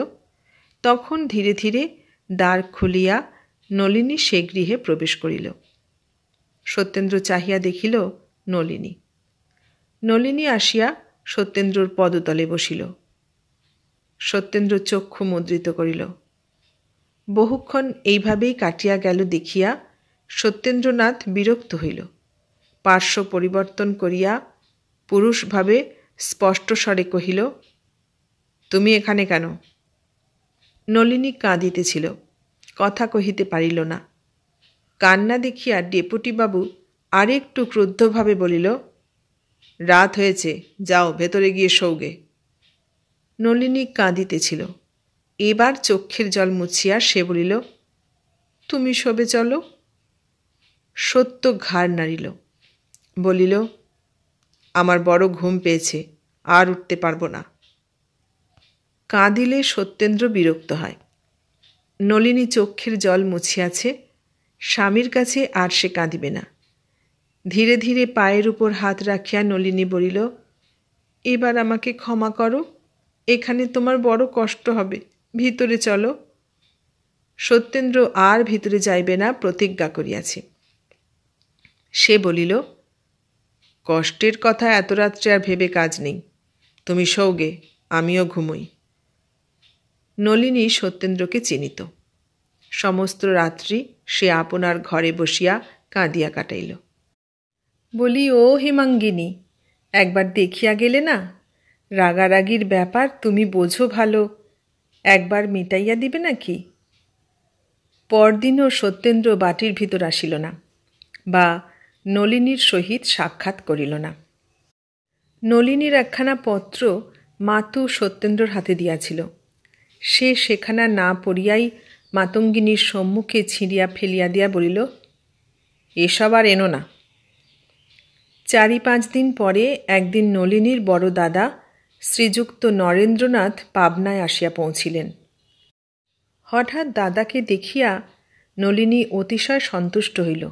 তখন ধীরে ধীরে দ্বার খুলিয়া নলিনী সে গৃহে প্রবেশ করিল। সত্যেন্দ্র চাহিয়া দেখিল নলিনী। নলিনী আসিয়া সত্যেন্দ্রর পদতলে বসিল। সত্যেন্দ্র চক্ষু মুদ্রিত করিল। বহুক্ষণ এইভাবেই কাটিয়া গেল দেখিয়া সত্যেন্দ্রনাথ বিরক্ত হইল। পার্শ্ব পরিবর্তন করিয়া পুরুষভাবে স্পষ্ট স্বরে কহিল, তুমি এখানে কেন? নলিনী কাঁদিতেছিল, কথা কহিতে পারিল না। কান্না দেখিয়া ডেপুটিবাবু আরেকটু ক্রুদ্ধভাবে বলিল, রাত হয়েছে, যাও ভেতরে গিয়ে শোওগে। নলিনী কাঁদিতেছিল। এবার চক্ষের জল মুছিয়া সে বলিল, তুমি শোবে চলো। সত্য ঘাড় নাড়িল, বলিল, আমার বড় ঘুম পেয়েছে, আর উঠতে পারব না। কাঁদিলে সত্যেন্দ্র বিরক্ত হয়। নলিনী চক্ষের জল মুছিয়াছে, স্বামীর কাছে আর সে কাঁদিবে না। ধীরে ধীরে পায়ের উপর হাত রাখিয়া নলিনী বলিল, এবার আমাকে ক্ষমা করো, এখানে তোমার বড় কষ্ট হবে, ভিতরে চলো। সত্যেন্দ্র আর ভিতরে যাইবে না প্রতিজ্ঞা করিয়াছে। সে বলিল, কষ্টের কথা এত রাত্রে আর ভেবে কাজ নেই, তুমি শোওগে, আমিও ঘুমোই। নলিনী সত্যেন্দ্রকে চিনিত। সমস্ত রাত্রি সে আপনার ঘরে বসিয়া কাঁদিয়া কাটাইল। বলি, ও হেমাঙ্গিনী, একবার দেখিয়া গেলে না? রাগারাগির ব্যাপার তুমি বোঝো ভালো, একবার মিটাইয়া দিবে নাকি? পরদিনও সত্যেন্দ্র বাটির ভিতর আসিল না, বা নলিনীর সহিত সাক্ষাৎ করিল না। নলিনীর একখানা পত্র মাতু সত্যেন্দ্রর হাতে দিয়াছিল। সে সেখানা না পড়িয়াই মাতঙ্গিনীর সম্মুখে ছিঁড়িয়া ফেলিয়া দিয়া বলিল, এসব আর এনো না। 4-5 দিন পরে একদিন নলিনীর বড় দাদা শ্রীযুক্ত নরেন্দ্রনাথ পাবনায় আসিয়া পৌঁছিলেন। হঠাৎ দাদাকে দেখিয়া নলিনী অতিশয় সন্তুষ্ট হইল,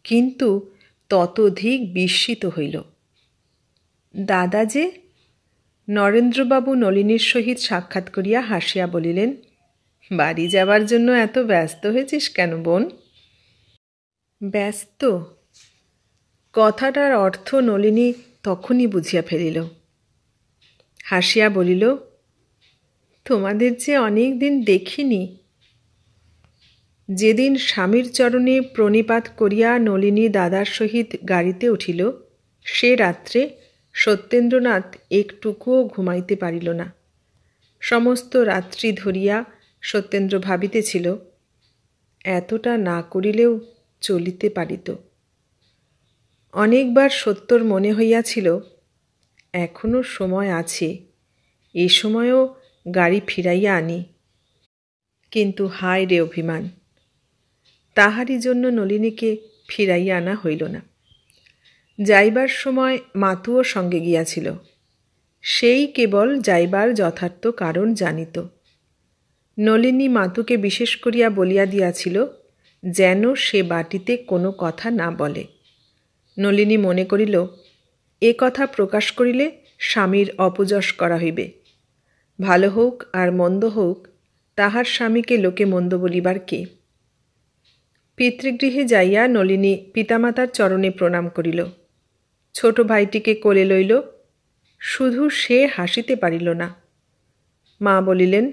কিন্তু ততোধিক বিস্মিত হইল। দাদা যে? নরেন্দ্রবাবু নলিনীর সহিত সাক্ষাৎ করিয়া হাসিয়া বলিলেন, বাড়ি যাবার জন্য এত ব্যস্ত হয়েছিস কেন বোন? ব্যস্ত? কথাটার অর্থ নলিনী তখনই বুঝিয়া ফেলিল। হাসিয়া বলিল, তোমাদের যে অনেক দিন দেখিনি। যেদিন স্বামীর চরণে প্রণিপাত করিয়া নলিনী দাদার সহিত গাড়িতে উঠিল, সে রাত্রে সত্যেন্দ্রনাথ একটুকুও ঘুমাইতে পারিল না। সমস্ত রাত্রি ধরিয়া সত্যেন্দ্র ভাবিতেছিল, এতটা না করিলেও চলিতে পারিত। অনেকবার সত্যর মনে হইয়াছিল, এখনো সময় আছে, এ সময়ও গাড়ি ফিরাইয়া আনি। কিন্তু হায় রে অভিমান! তাহারই জন্য নলিনীকে ফিরাইয়া আনা হইল না। যাইবার সময় মাতুও সঙ্গে গিয়াছিল। সেই কেবল যাইবার যথার্থ কারণ জানিত। নলিনী মাতুকে বিশেষ করিয়া বলিয়া দিয়াছিল যেন সে বাটিতে কোনো কথা না বলে। নলিনী মনে করিল, এ কথা প্রকাশ করিলে স্বামীর অপযশ করা হইবে। ভালো হোক আর মন্দ হোক, তাহার স্বামীকে লোকে মন্দ বলিবার কে? পিতৃগৃহে যাইয়া নলিনী পিতামাতার চরণে প্রণাম করিল। ছোট ভাইটিকে কোলে লইল। শুধু সে হাসিতে পারিল না। মা বলিলেন,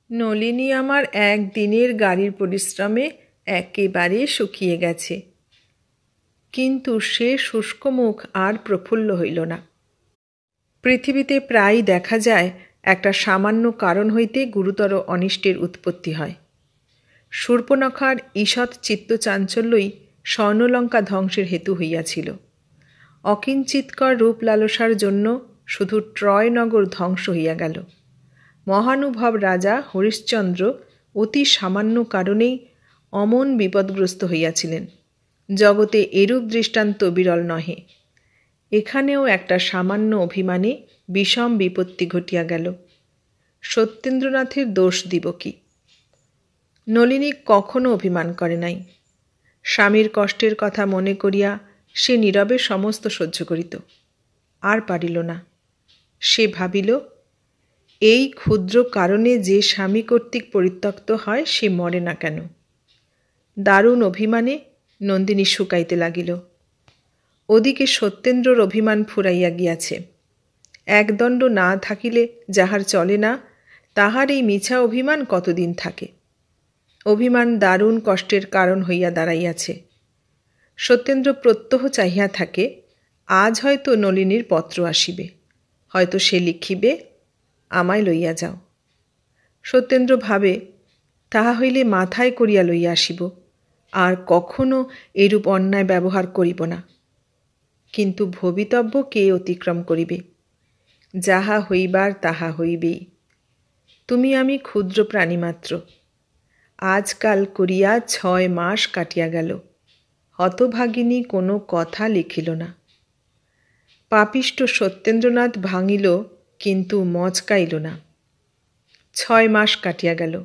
নলিনী আমার একদিনের গাড়ির পরিশ্রমে একেবারে শুকিয়ে গেছে। কিন্তু সে শুষ্ক মুখ আর প্রফুল্ল হইল না। পৃথিবীতে প্রায় দেখা যায় একটা সামান্য কারণ হইতে গুরুতর অনিষ্টের উৎপত্তি হয়। শূর্পণখার ঈষৎ চিত্তচাঞ্চল্যই স্বর্ণলঙ্কা ধ্বংসের হেতু হইয়াছিল। অকিঞ্চিৎকর রূপ লালসার জন্য শুধু ট্রয়নগর ধ্বংস হইয়া গেল। মহানুভব রাজা হরিশ্চন্দ্র অতি সামান্য কারণেই অমন বিপদগ্রস্ত হইয়াছিলেন। জগতে এরূপ দৃষ্টান্ত বিরল নহে। এখানেও একটা সামান্য অভিমানে বিষম বিপত্তি ঘটিয়া গেল। সত্যেন্দ্রনাথের দোষ দিব কি? নলিনী কখনো অভিমান করে নাই। স্বামীর কষ্টের কথা মনে করিয়া সে নীরবে সমস্ত সহ্য করিত। আর পারিল না। সে ভাবিল, এই ক্ষুদ্র কারণে যে স্বামী কর্তৃক পরিত্যক্ত হয় সে মরে না কেন? দারুণ অভিমানে নন্দিনী শুকাইতে লাগিল। ওদিকে সত্যেন্দ্রর অভিমান ফুরাইয়া গিয়াছে। একদণ্ড না থাকিলে যাহার চলে না, তাহার এই মিছা অভিমান কতদিন থাকে? অভিমান দারুণ কষ্টের কারণ হইয়া দাঁড়াইয়াছে। সত্যেন্দ্র প্রত্যহ চাহিয়া থাকে, আজ হয়তো নলিনীর পত্র আসিবে, হয়তো সে লিখিবে, আমায় লইয়া যাও। সত্যেন্দ্র ভাবে, তাহা হইলে মাথায় করিয়া লইয়া আসিব, আর কখনো এরূপ অন্যায় ব্যবহার করিব না। কিন্তু ভবিতব্য কে অতিক্রম করিবে? যাহা হইবার তাহা হইবেই। তুমি আমি ক্ষুদ্র প্রাণীমাত্র। আজকাল করিয়া 6 মাস কাটিয়া গেল, হতভাগিনী কোনো কথা লিখিল না। পাপিষ্ঠ সত্যেন্দ্রনাথ ভাঙিল, কিন্তু মচকাইল না। 6 মাস কাটিয়া গেল।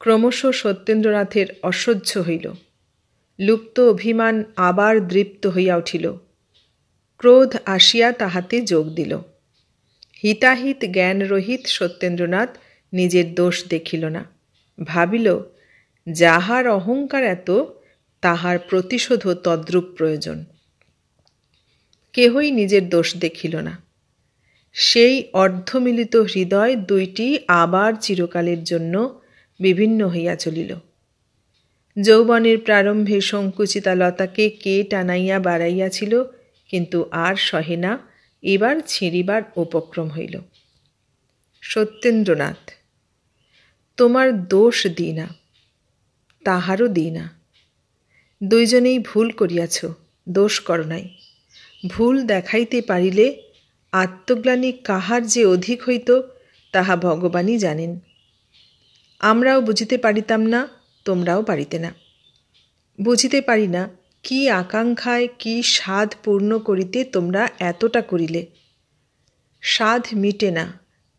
ক্রমশ সত্যেন্দ্রনাথের অসহ্য হইল। লুপ্ত অভিমান আবার দৃপ্ত হইয়া উঠিল। ক্রোধ আসিয়া তাহাতে যোগ দিল। হিতাহিত জ্ঞানরহিত সত্যেন্দ্রনাথ নিজের দোষ দেখিল না। ভাবিল, যাহার অহংকার এত, তাহার প্রতিশোধও তদ্রূপ প্রয়োজন। কেহই নিজের দোষ দেখিল না। সেই অর্ধমিলিত হৃদয় দুইটি আবার চিরকালের জন্য বিভিন্ন হইয়া চলিল। যৌবনের প্রারম্ভে সংকুচিতা লতাকে কে টানাইয়া বাড়াইয়াছিল, কিন্তু আর সহে না, এবার ছিঁড়িবার উপক্রম হইল। সত্যেন্দ্রনাথ, তোমার দোষ দিই না, তাহারও দিই না। দুইজনেই ভুল করিয়াছ, দোষ করো নাই। ভুল দেখাইতে পারিলে আত্মগ্লানি কাহার যে অধিক হইত, তাহা ভগবানই জানেন। আমরাও বুঝিতে পারিতাম না, তোমরাও পারিতে না। বুঝিতে পারি না কি আকাঙ্ক্ষায় কি সাধ পূর্ণ করিতে তোমরা এতটা করিলে। সাধ মিটে না,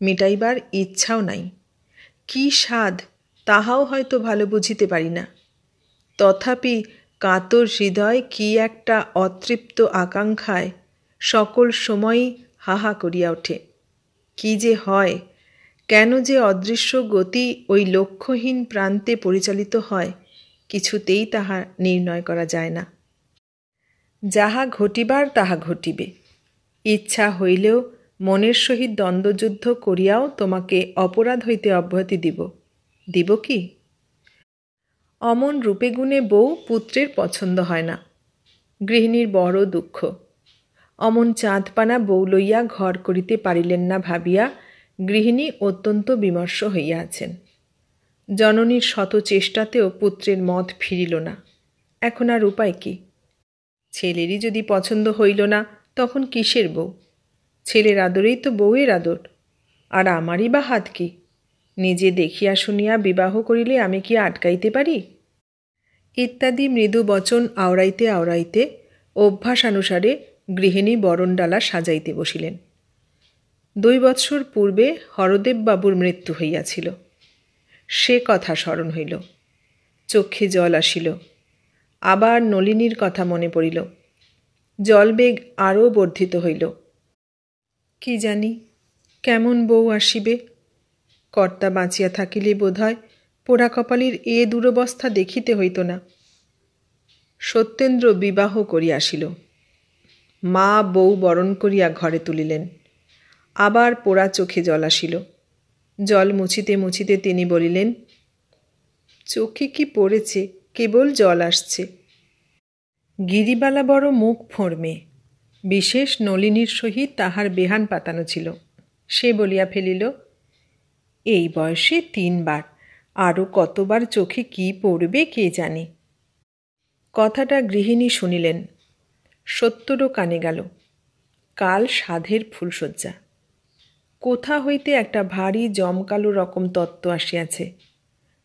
মিটাইবার ইচ্ছাও নাই। কি সাধ তাহাও হয়তো ভালো বুঝিতে পারি না। তথাপি কাতর হৃদয় কি একটা অতৃপ্ত আকাঙ্ক্ষায় সকল সময়ই হাহা করিয়া ওঠে। কি যে হয়, কেন যে অদৃশ্য গতি ওই লক্ষ্যহীন প্রান্তে পরিচালিত হয়, কিছুতেই তাহা নির্ণয় করা যায় না। যাহা ঘটিবার তাহা ঘটিবে। ইচ্ছা হইলেও মনের সহিত দ্বন্দ্বযুদ্ধ করিয়াও তোমাকে অপরাধ হইতে অব্যাহতি দিব কি? অমন রূপে গুণে বউ পুত্রের পছন্দ হয় না। গৃহিণীর বড় দুঃখ। অমন চাঁদপানা বউ লইয়া ঘর করিতে পারিলেন না ভাবিয়া গৃহিণী অত্যন্ত বিমর্ষ হইয়া আছেন। জননীর শত চেষ্টাতেও পুত্রের মত ফিরিল না। এখন আর উপায় কি? ছেলেরই যদি পছন্দ হইল না, তখন কিসের বউ? ছেলের আদরেই তো বউয়ের আদর। আর আমারই বা হাত কি? নিজে দেখিয়া শুনিয়া বিবাহ করিলে আমি কি আটকাইতে পারি? ইত্যাদি মৃদু বচন আওড়াইতে আওড়াইতে অভ্যাসানুসারে গৃহিণী বরণডালা সাজাইতে বসিলেন। 2 বৎসর পূর্বে হরদেববাবুর মৃত্যু হইয়াছিল। সে কথা স্মরণ হইল। চক্ষে জল আসিল। আবার নলিনীর কথা মনে পড়িল। জলবেগ আরও বর্ধিত হইল। কি জানি কেমন বউ আসিবে। কর্তা বাঁচিয়া থাকিলে বোধহয় পোড়া কপালির এ দুরবস্থা দেখিতে হইত না। সত্যেন্দ্র বিবাহ করিয়া আসিল। মা বউ বরণ করিয়া ঘরে তুলিলেন। আবার পোড়া চোখে জল আসিল। জল মুছিতে মুছিতে তিনি বলিলেন, চোখে কি পড়েছে, কেবল জল আসছে। গিরিবালা বড় মুখ ফোঁড়মে। বিশেষ নলিনীর সহিত তাহার বেহান পাতানো ছিল। সে বলিয়া ফেলিল, এই বয়সে 3 বার, আরও কতবার চোখে কি পড়বে কে জানে। কথাটা গৃহিণী শুনিলেন। সত্যরও কানে গেল। কাল সাধের ফুলশয্যা। কোথা হইতে একটা ভারী জমকালো রকম তত্ত্ব আসিয়াছে।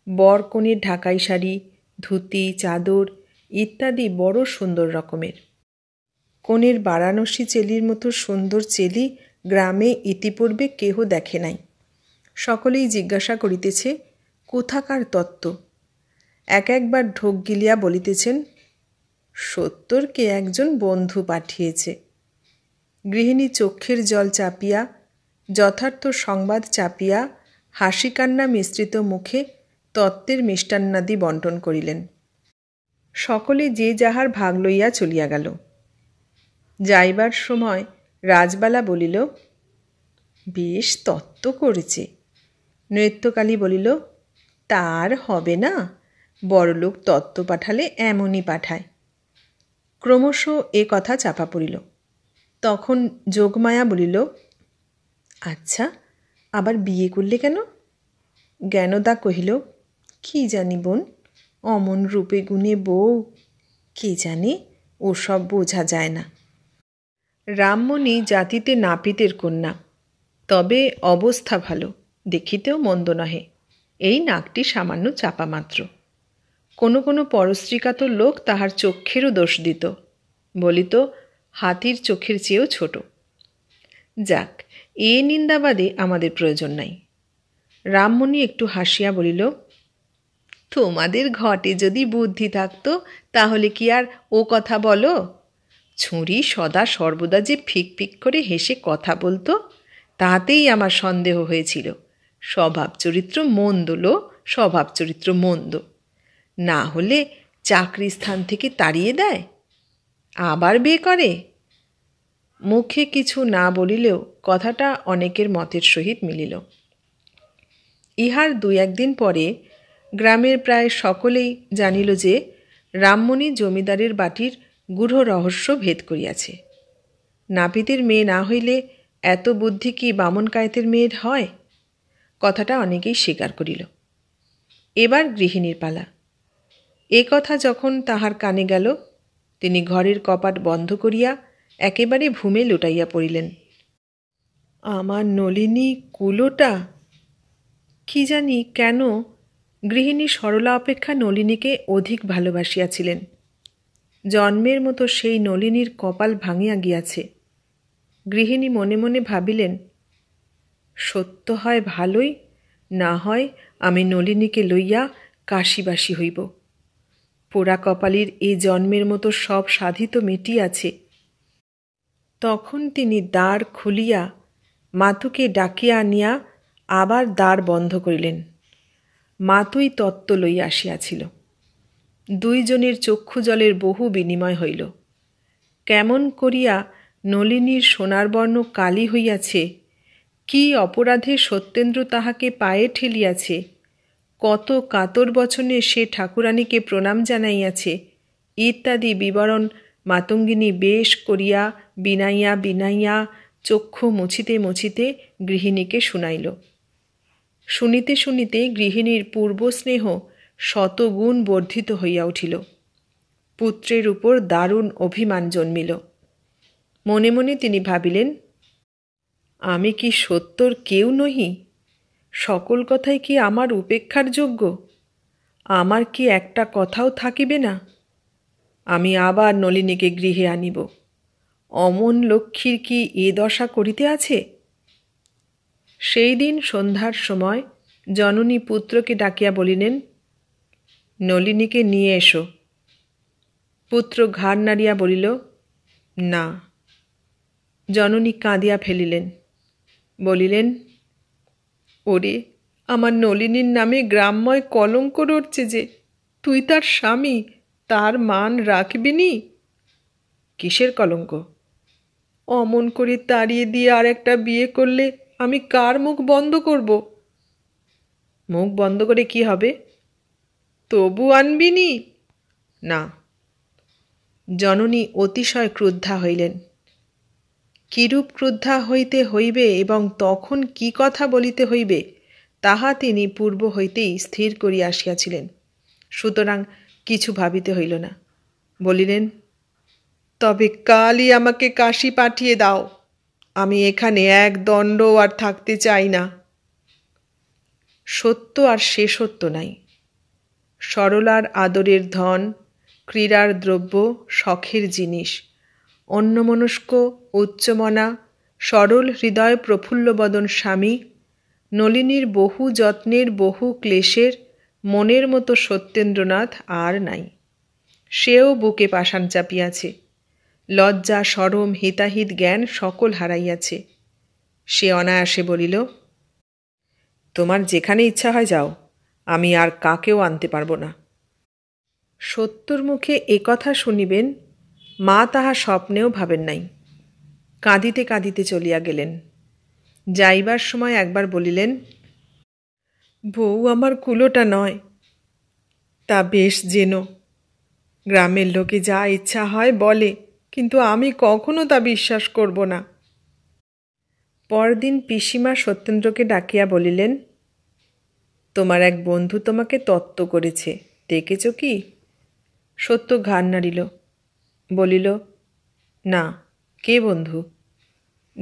বর কনের ঢাকাই শাড়ি, ধুতি, চাদর ইত্যাদি বড় সুন্দর রকমের। কনের বারাণসী চেলির মতো সুন্দর চেলি গ্রামে ইতিপূর্বে কেহ দেখে নাই। সকলেই জিজ্ঞাসা করিতেছে, কোথাকার তত্ত্ব? একবার ঢোক গিলিয়া বলিতেছেন, সত্তরকে একজন বন্ধু পাঠিয়েছে। গৃহিণী চক্ষের জল চাপিয়া, যথার্থ সংবাদ চাপিয়া, হাসি কান্না মিশ্রিত মুখে তত্ত্বের মিষ্টান্নাদি বন্টন করিলেন। সকলে যে যাহার ভাগ লইয়া চলিয়া গেল। যাইবার সময় রাজবালা বলিল, বেশ তত্ত্ব করেছে। নৃত্যকালী বলিল, তার হবে না, বড়লোক তত্ত্ব পাঠালে এমনই পাঠায়। ক্রমশ এ কথা চাপা পড়িল। তখন যোগমায়া বলিল, আচ্ছা, আবার বিয়ে করলে কেন? জ্ঞানদা কহিল, কি জানি বোন, অমন রূপে গুণে বউ, কে জানে, ওসব বোঝা যায় না। রামমণি জাতিতে নাপিতের কন্যা, তবে অবস্থা ভালো, দেখিতেও মন্দ নহে। এই নাকটি সামান্য চাপা মাত্র। কোনো কোনো পরশ্রীকাতর লোক তাহার চক্ষেরও দোষ দিত, বলিত হাতির চোখের চেয়েও ছোট। যাক, এ নিন্দাবাদে আমাদের প্রয়োজন নাই। রামমণি একটু হাসিয়া বলিল, তোমাদের ঘটে যদি বুদ্ধি থাকতো তাহলে কি আর ও কথা বলো? ছুরি সদা সর্বদা যে ফিক ফিক করে হেসে কথা বলতো, তাতেই আমার সন্দেহ হয়েছিল স্বভাব চরিত্র মন্দ, স্বভাব চরিত্র মন্দ। না হলে চাকরি স্থান থেকে তাড়িয়ে দেয়, আবার বিয়ে করে। মুখে কিছু না বলিলেও কথাটা অনেকের মতের সহিত মিলিল। ইহার 2-1 দিন পরে গ্রামের প্রায় সকলেই জানিল যে রামমণি জমিদারের বাটির গূঢ় রহস্য ভেদ করিয়াছে। নাপিতের মেয়ে না হইলে এত বুদ্ধি কি বামন কায়েতের মেয়ের হয়? কথাটা অনেকেই স্বীকার করিল। এবার গৃহিণীর পালা। এ কথা যখন তাহার কানে গেল, তিনি ঘরের কপাট বন্ধ করিয়া একেবারে ভূমে লুটাইয়া পড়িলেন। আমার নলিনী কুলোটা, কি জানি কেন গৃহিণী সরলা অপেক্ষা নলিনীকে অধিক ভালোবাসিয়াছিলেন। জন্মের মতো সেই নলিনীর কপাল ভাঙিয়া গিয়াছে। গৃহিণী মনে মনে ভাবিলেন, সত্য হয় ভালোই, না হয় আমি নলিনীকে লইয়া কাশীবাসী হইব। পোড়া কপালীর এ জন্মের মতো সব সাধিত মিটিয়াছে। তখন তিনি দ্বার খুলিয়া মাতুকে ডাকিয়া আনিয়া আবার দ্বার বন্ধ করিলেন। মাতুই তত্ত্ব লইয়া আসিয়াছিল। দুইজনের চক্ষু জলের বহু বিনিময় হইল। কেমন করিয়া নলিনীর সোনারবর্ণ কালি হইয়াছে, কি অপরাধে সত্যেন্দ্র তাহাকে পায়ে ঠেলিয়াছে, কত কাতর বচনে সে ঠাকুরানীকে প্রণাম জানাইয়াছে ইত্যাদি বিবরণ মাতঙ্গিনী বেশ করিয়া বিনাইয়া বিনাইয়া চক্ষু মুছিতে মুছিতে গৃহিণীকে শুনাইল। শুনিতে শুনিতে গৃহিণীর পূর্বস্নেহ শতগুণ বর্ধিত হইয়া উঠিল। পুত্রের উপর দারুণ অভিমান জন্মিল। মনে মনে তিনি ভাবিলেন, আমি কি সত্যর কেউ নহি? সকল কথাই কি আমার উপেক্ষার যোগ্য? আমার কি একটা কথাও থাকিবে না? আমি আবার নলিনীকে গৃহে আনিব। অমন লক্ষ্মীর কি এ দশা করিতে আছে? সেই দিন সন্ধ্যার সময় জননী পুত্রকে ডাকিয়া বলিলেন, নলিনীকে নিয়ে এসো। পুত্র ঘাড় নাড়িয়া বলিল, না। জননী কাঁদিয়া ফেলিলেন। বলিলেন, ওরে, আমার নলিনীর নামে গ্রামময় কলঙ্ক রটছে যে, তুই তার স্বামী, তার মান রাখবি নি? কিসের কলঙ্ক? অমন করে তাড়িয়ে দিয়ে আর একটা বিয়ে করলে আমি কার মুখ বন্ধ করব? মুখ বন্ধ করে কি হবে? তবু আনবি নি? না। জননী অতিশয় ক্রুদ্ধা হইলেন। কিরূপ ক্রুদ্ধা হইতে হইবে এবং তখন কি কথা বলিতে হইবে তাহা তিনি পূর্ব হইতেই স্থির করিয়া আসিয়াছিলেন। সুতরাং কিছু ভাবিতে হইল না। বলিলেন, তবে কালই আমাকে কাশী পাঠিয়ে দাও। আমি এখানে এক দণ্ড আর থাকতে চাই না। সত্য আর শেষত্ব নাই। সরলার আদরের ধন, ক্রীড়ার দ্রব্য, শখের জিনিস, অন্যমনস্ক উচ্চমনা সরল হৃদয় প্রফুল্লবদন স্বামী, নলিনীর বহু যত্নের বহু ক্লেশের মনের মতো সত্যেন্দ্রনাথ আর নাই। সেও বুকে পাষাণ চাপিয়াছে। লজ্জা শরম হিতাহিত জ্ঞান সকল হারাইয়াছে। সে অনায়াসে বলিল, তোমার যেখানে ইচ্ছা হয় যাও, আমি আর কাকেও আনতে পারব না। সত্যর মুখে একথা শুনিবেন মা তাহা স্বপ্নেও ভাবেন নাই। কাঁদিতে কাঁদিতে চলিয়া গেলেন। যাইবার সময় একবার বলিলেন, বউ আমার কুলোটা নয়, তা বেশ জেন। গ্রামের লোকে যা ইচ্ছা হয় বলে, কিন্তু আমি কখনো তা বিশ্বাস করব না। পরদিন পিসিমা সত্যেন্দ্রকে ডাকিয়া বলিলেন, তোমার এক বন্ধু তোমাকে তত্ত্ব করেছে, দেখেছ কি? সত্য ঘাড় নাড়িল। বলিল, না। কে বন্ধু?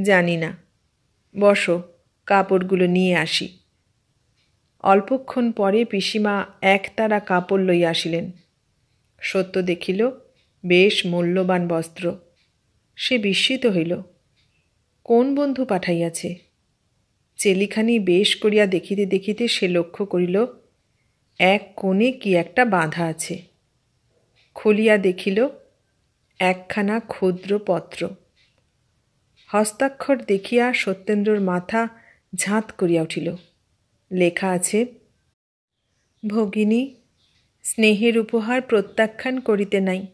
জানি না। বসো, কাপড়গুলো নিয়ে আসি। অল্পক্ষণ পরে পিসিমা একতারা কাপড় লইয়া আসিলেন। সত্য দেখিল বেশ মূল্যবান বস্ত্র। সে বিস্মিত হইল। কোন বন্ধু পাঠাইয়াছে? চেলিখানি বেশ করিয়া দেখিতে দেখিতে সে লক্ষ্য করিল এক কোণে কি একটা বাঁধা আছে। খুলিয়া দেখিল একখানা ক্ষুদ্র পত্র। হস্তাক্ষর দেখিয়া সত্যেন্দ্রর মাথা ঝাঁত করিয়া উঠিল। লেখা আছে, ভগিনী, স্নেহের উপহার প্রত্যাখ্যান করিতে নাই।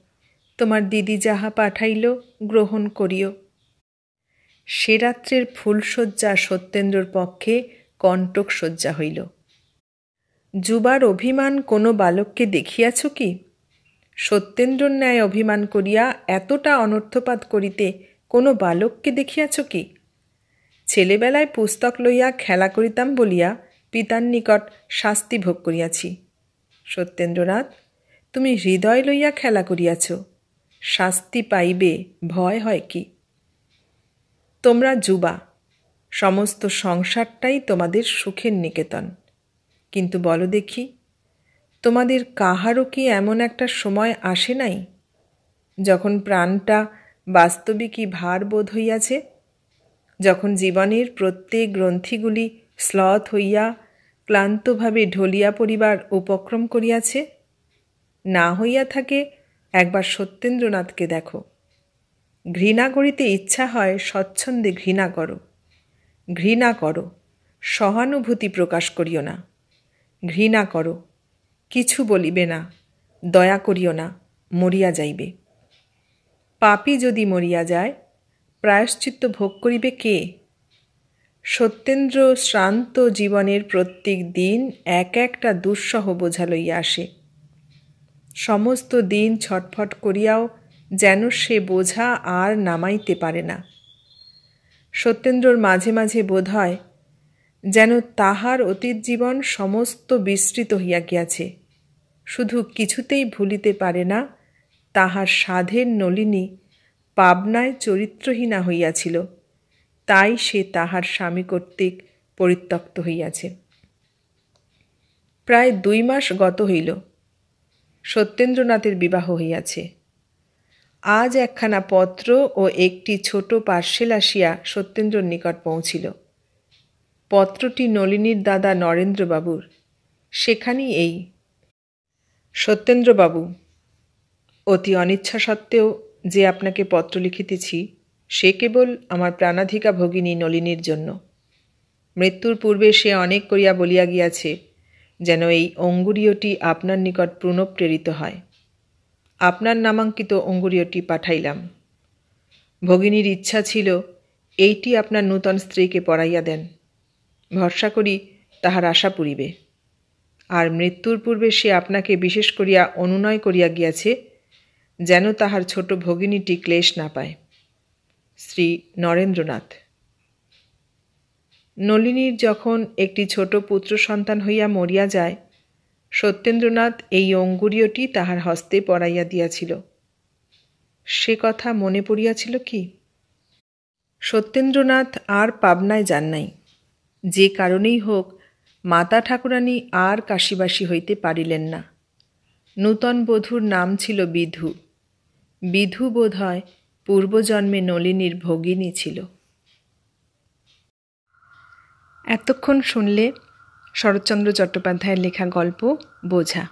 তোমার দিদি যাহা পাঠাইল গ্রহণ করিও। সে রাত্রের ফুলশয্যা সত্যেন্দ্রর পক্ষে কণ্টক শয্যা হইল। যুবার অভিমান কোনো বালককে দেখিয়াছ কি? সত্যেন্দ্রর ন্যায় অভিমান করিয়া এতটা অনর্থপাত করিতে কোনো বালককে দেখিয়াছ কি? ছেলেবেলায় পুস্তক লইয়া খেলা করিতাম বলিয়া পিতার নিকট শাস্তি ভোগ করিয়াছি। সত্যেন্দ্রনাথ, তুমি হৃদয় লইয়া খেলা করিয়াছ, শাস্তি পাইবে ভয় হয় কি? তোমরা যুবা, সমস্ত সংসারটাই তোমাদের সুখের নিকেতন। কিন্তু বলো দেখি, তোমাদের কাহারও কি এমন একটা সময় আসে নাই যখন প্রাণটা বাস্তবিকই ভার বোধ হইয়াছে, যখন জীবনের প্রত্যেক গ্রন্থিগুলি শ্লথ হইয়া ক্লান্তভাবে ঢলিয়া পড়িবার উপক্রম করিয়াছে? না হইয়া থাকে একবার সত্যেন্দ্রনাথকে দেখো। ঘৃণা করিতে ইচ্ছা হয়, স্বচ্ছন্দে ঘৃণা করো। ঘৃণা করো, সহানুভূতি প্রকাশ করিও না। ঘৃণা করো, কিছু বলিবে না, দয়া করিও না, মরিয়া যাইবে। পাপী যদি মরিয়া যায়, প্রায়শ্চিত্ত ভোগ করিবে কে? সত্যেন্দ্র শ্রান্ত জীবনের প্রত্যেক দিন এক একটা দুঃসহ বোঝা লইয়া আসে। সমস্ত দিন ছটফট করিয়াও যেন সে বোঝা আর নামাইতে পারে না। সত্যেন্দ্রর মাঝে মাঝে বোধ হয় যেন তাহার অতীত জীবন সমস্ত বিস্মৃত হইয়া গিয়াছে। শুধু কিছুতেই ভুলিতে পারে না তাহার সাধের নলিনী পাবনায় চরিত্রহীনা হইয়াছিল, তাই সে তাহার স্বামী কর্তৃক পরিত্যক্ত হইয়াছে। প্রায় 2 মাস গত হইল, সত্যেন্দ্রনাথের বিবাহ হইয়াছে। আজ একখানা পত্র ও একটি ছোট পার্সেল আসিয়া সত্যেন্দ্রর নিকট পৌঁছিল। পত্রটি নলিনীর দাদা নরেন্দ্রবাবুর। সেখানেই এই: সত্যেন্দ্রবাবু, অতি অনিচ্ছা সত্ত্বেও যে আপনাকে পত্র লিখিতেছি, সে কেবল আমার প্রাণাধিকা ভগিনী নলিনীর জন্য। মৃত্যুর পূর্বে সে অনেক করিয়া বলিয়া গিয়াছে যেন এই অঙ্গুরীয়টি আপনার নিকট পুনঃপ্রেরিত হয়। আপনার নামাঙ্কিত অঙ্গুরীয়টি পাঠাইলাম। ভগিনীর ইচ্ছা ছিল এইটি আপনার নূতন স্ত্রীকে পরাইয়া দেন। ভরসা করি তাহার আশা পুরিবে। আর মৃত্যুর পূর্বে সে আপনাকে বিশেষ করিয়া অনুনয় করিয়া গিয়াছে যেন তাহার ছোট ভগিনীটি ক্লেশ না পায়। শ্রী নরেন্দ্রনাথ। নলিনীর যখন একটি ছোট পুত্র সন্তান হইয়া মরিয়া যায়, সত্যেন্দ্রনাথ এই অঙ্গুরীয়টি তাহার হস্তে পরাইয়া দিয়াছিল। সে কথা মনে পড়িয়াছিল কি? সত্যেন্দ্রনাথ আর পাবনায় যান নাই। যে কারণেই হোক মাতা ঠাকুরানী আর কাশীবাসী হইতে পারিলেন না। নূতন বধূর নাম ছিল বিধু। বিধু বোধ হয় পূর্বজন্মে নলিনীর ভগিনী ছিল। এতক্ষণ শুনলে শরৎচন্দ্র চট্টোপাধ্যায়ের লেখা গল্প বোঝা।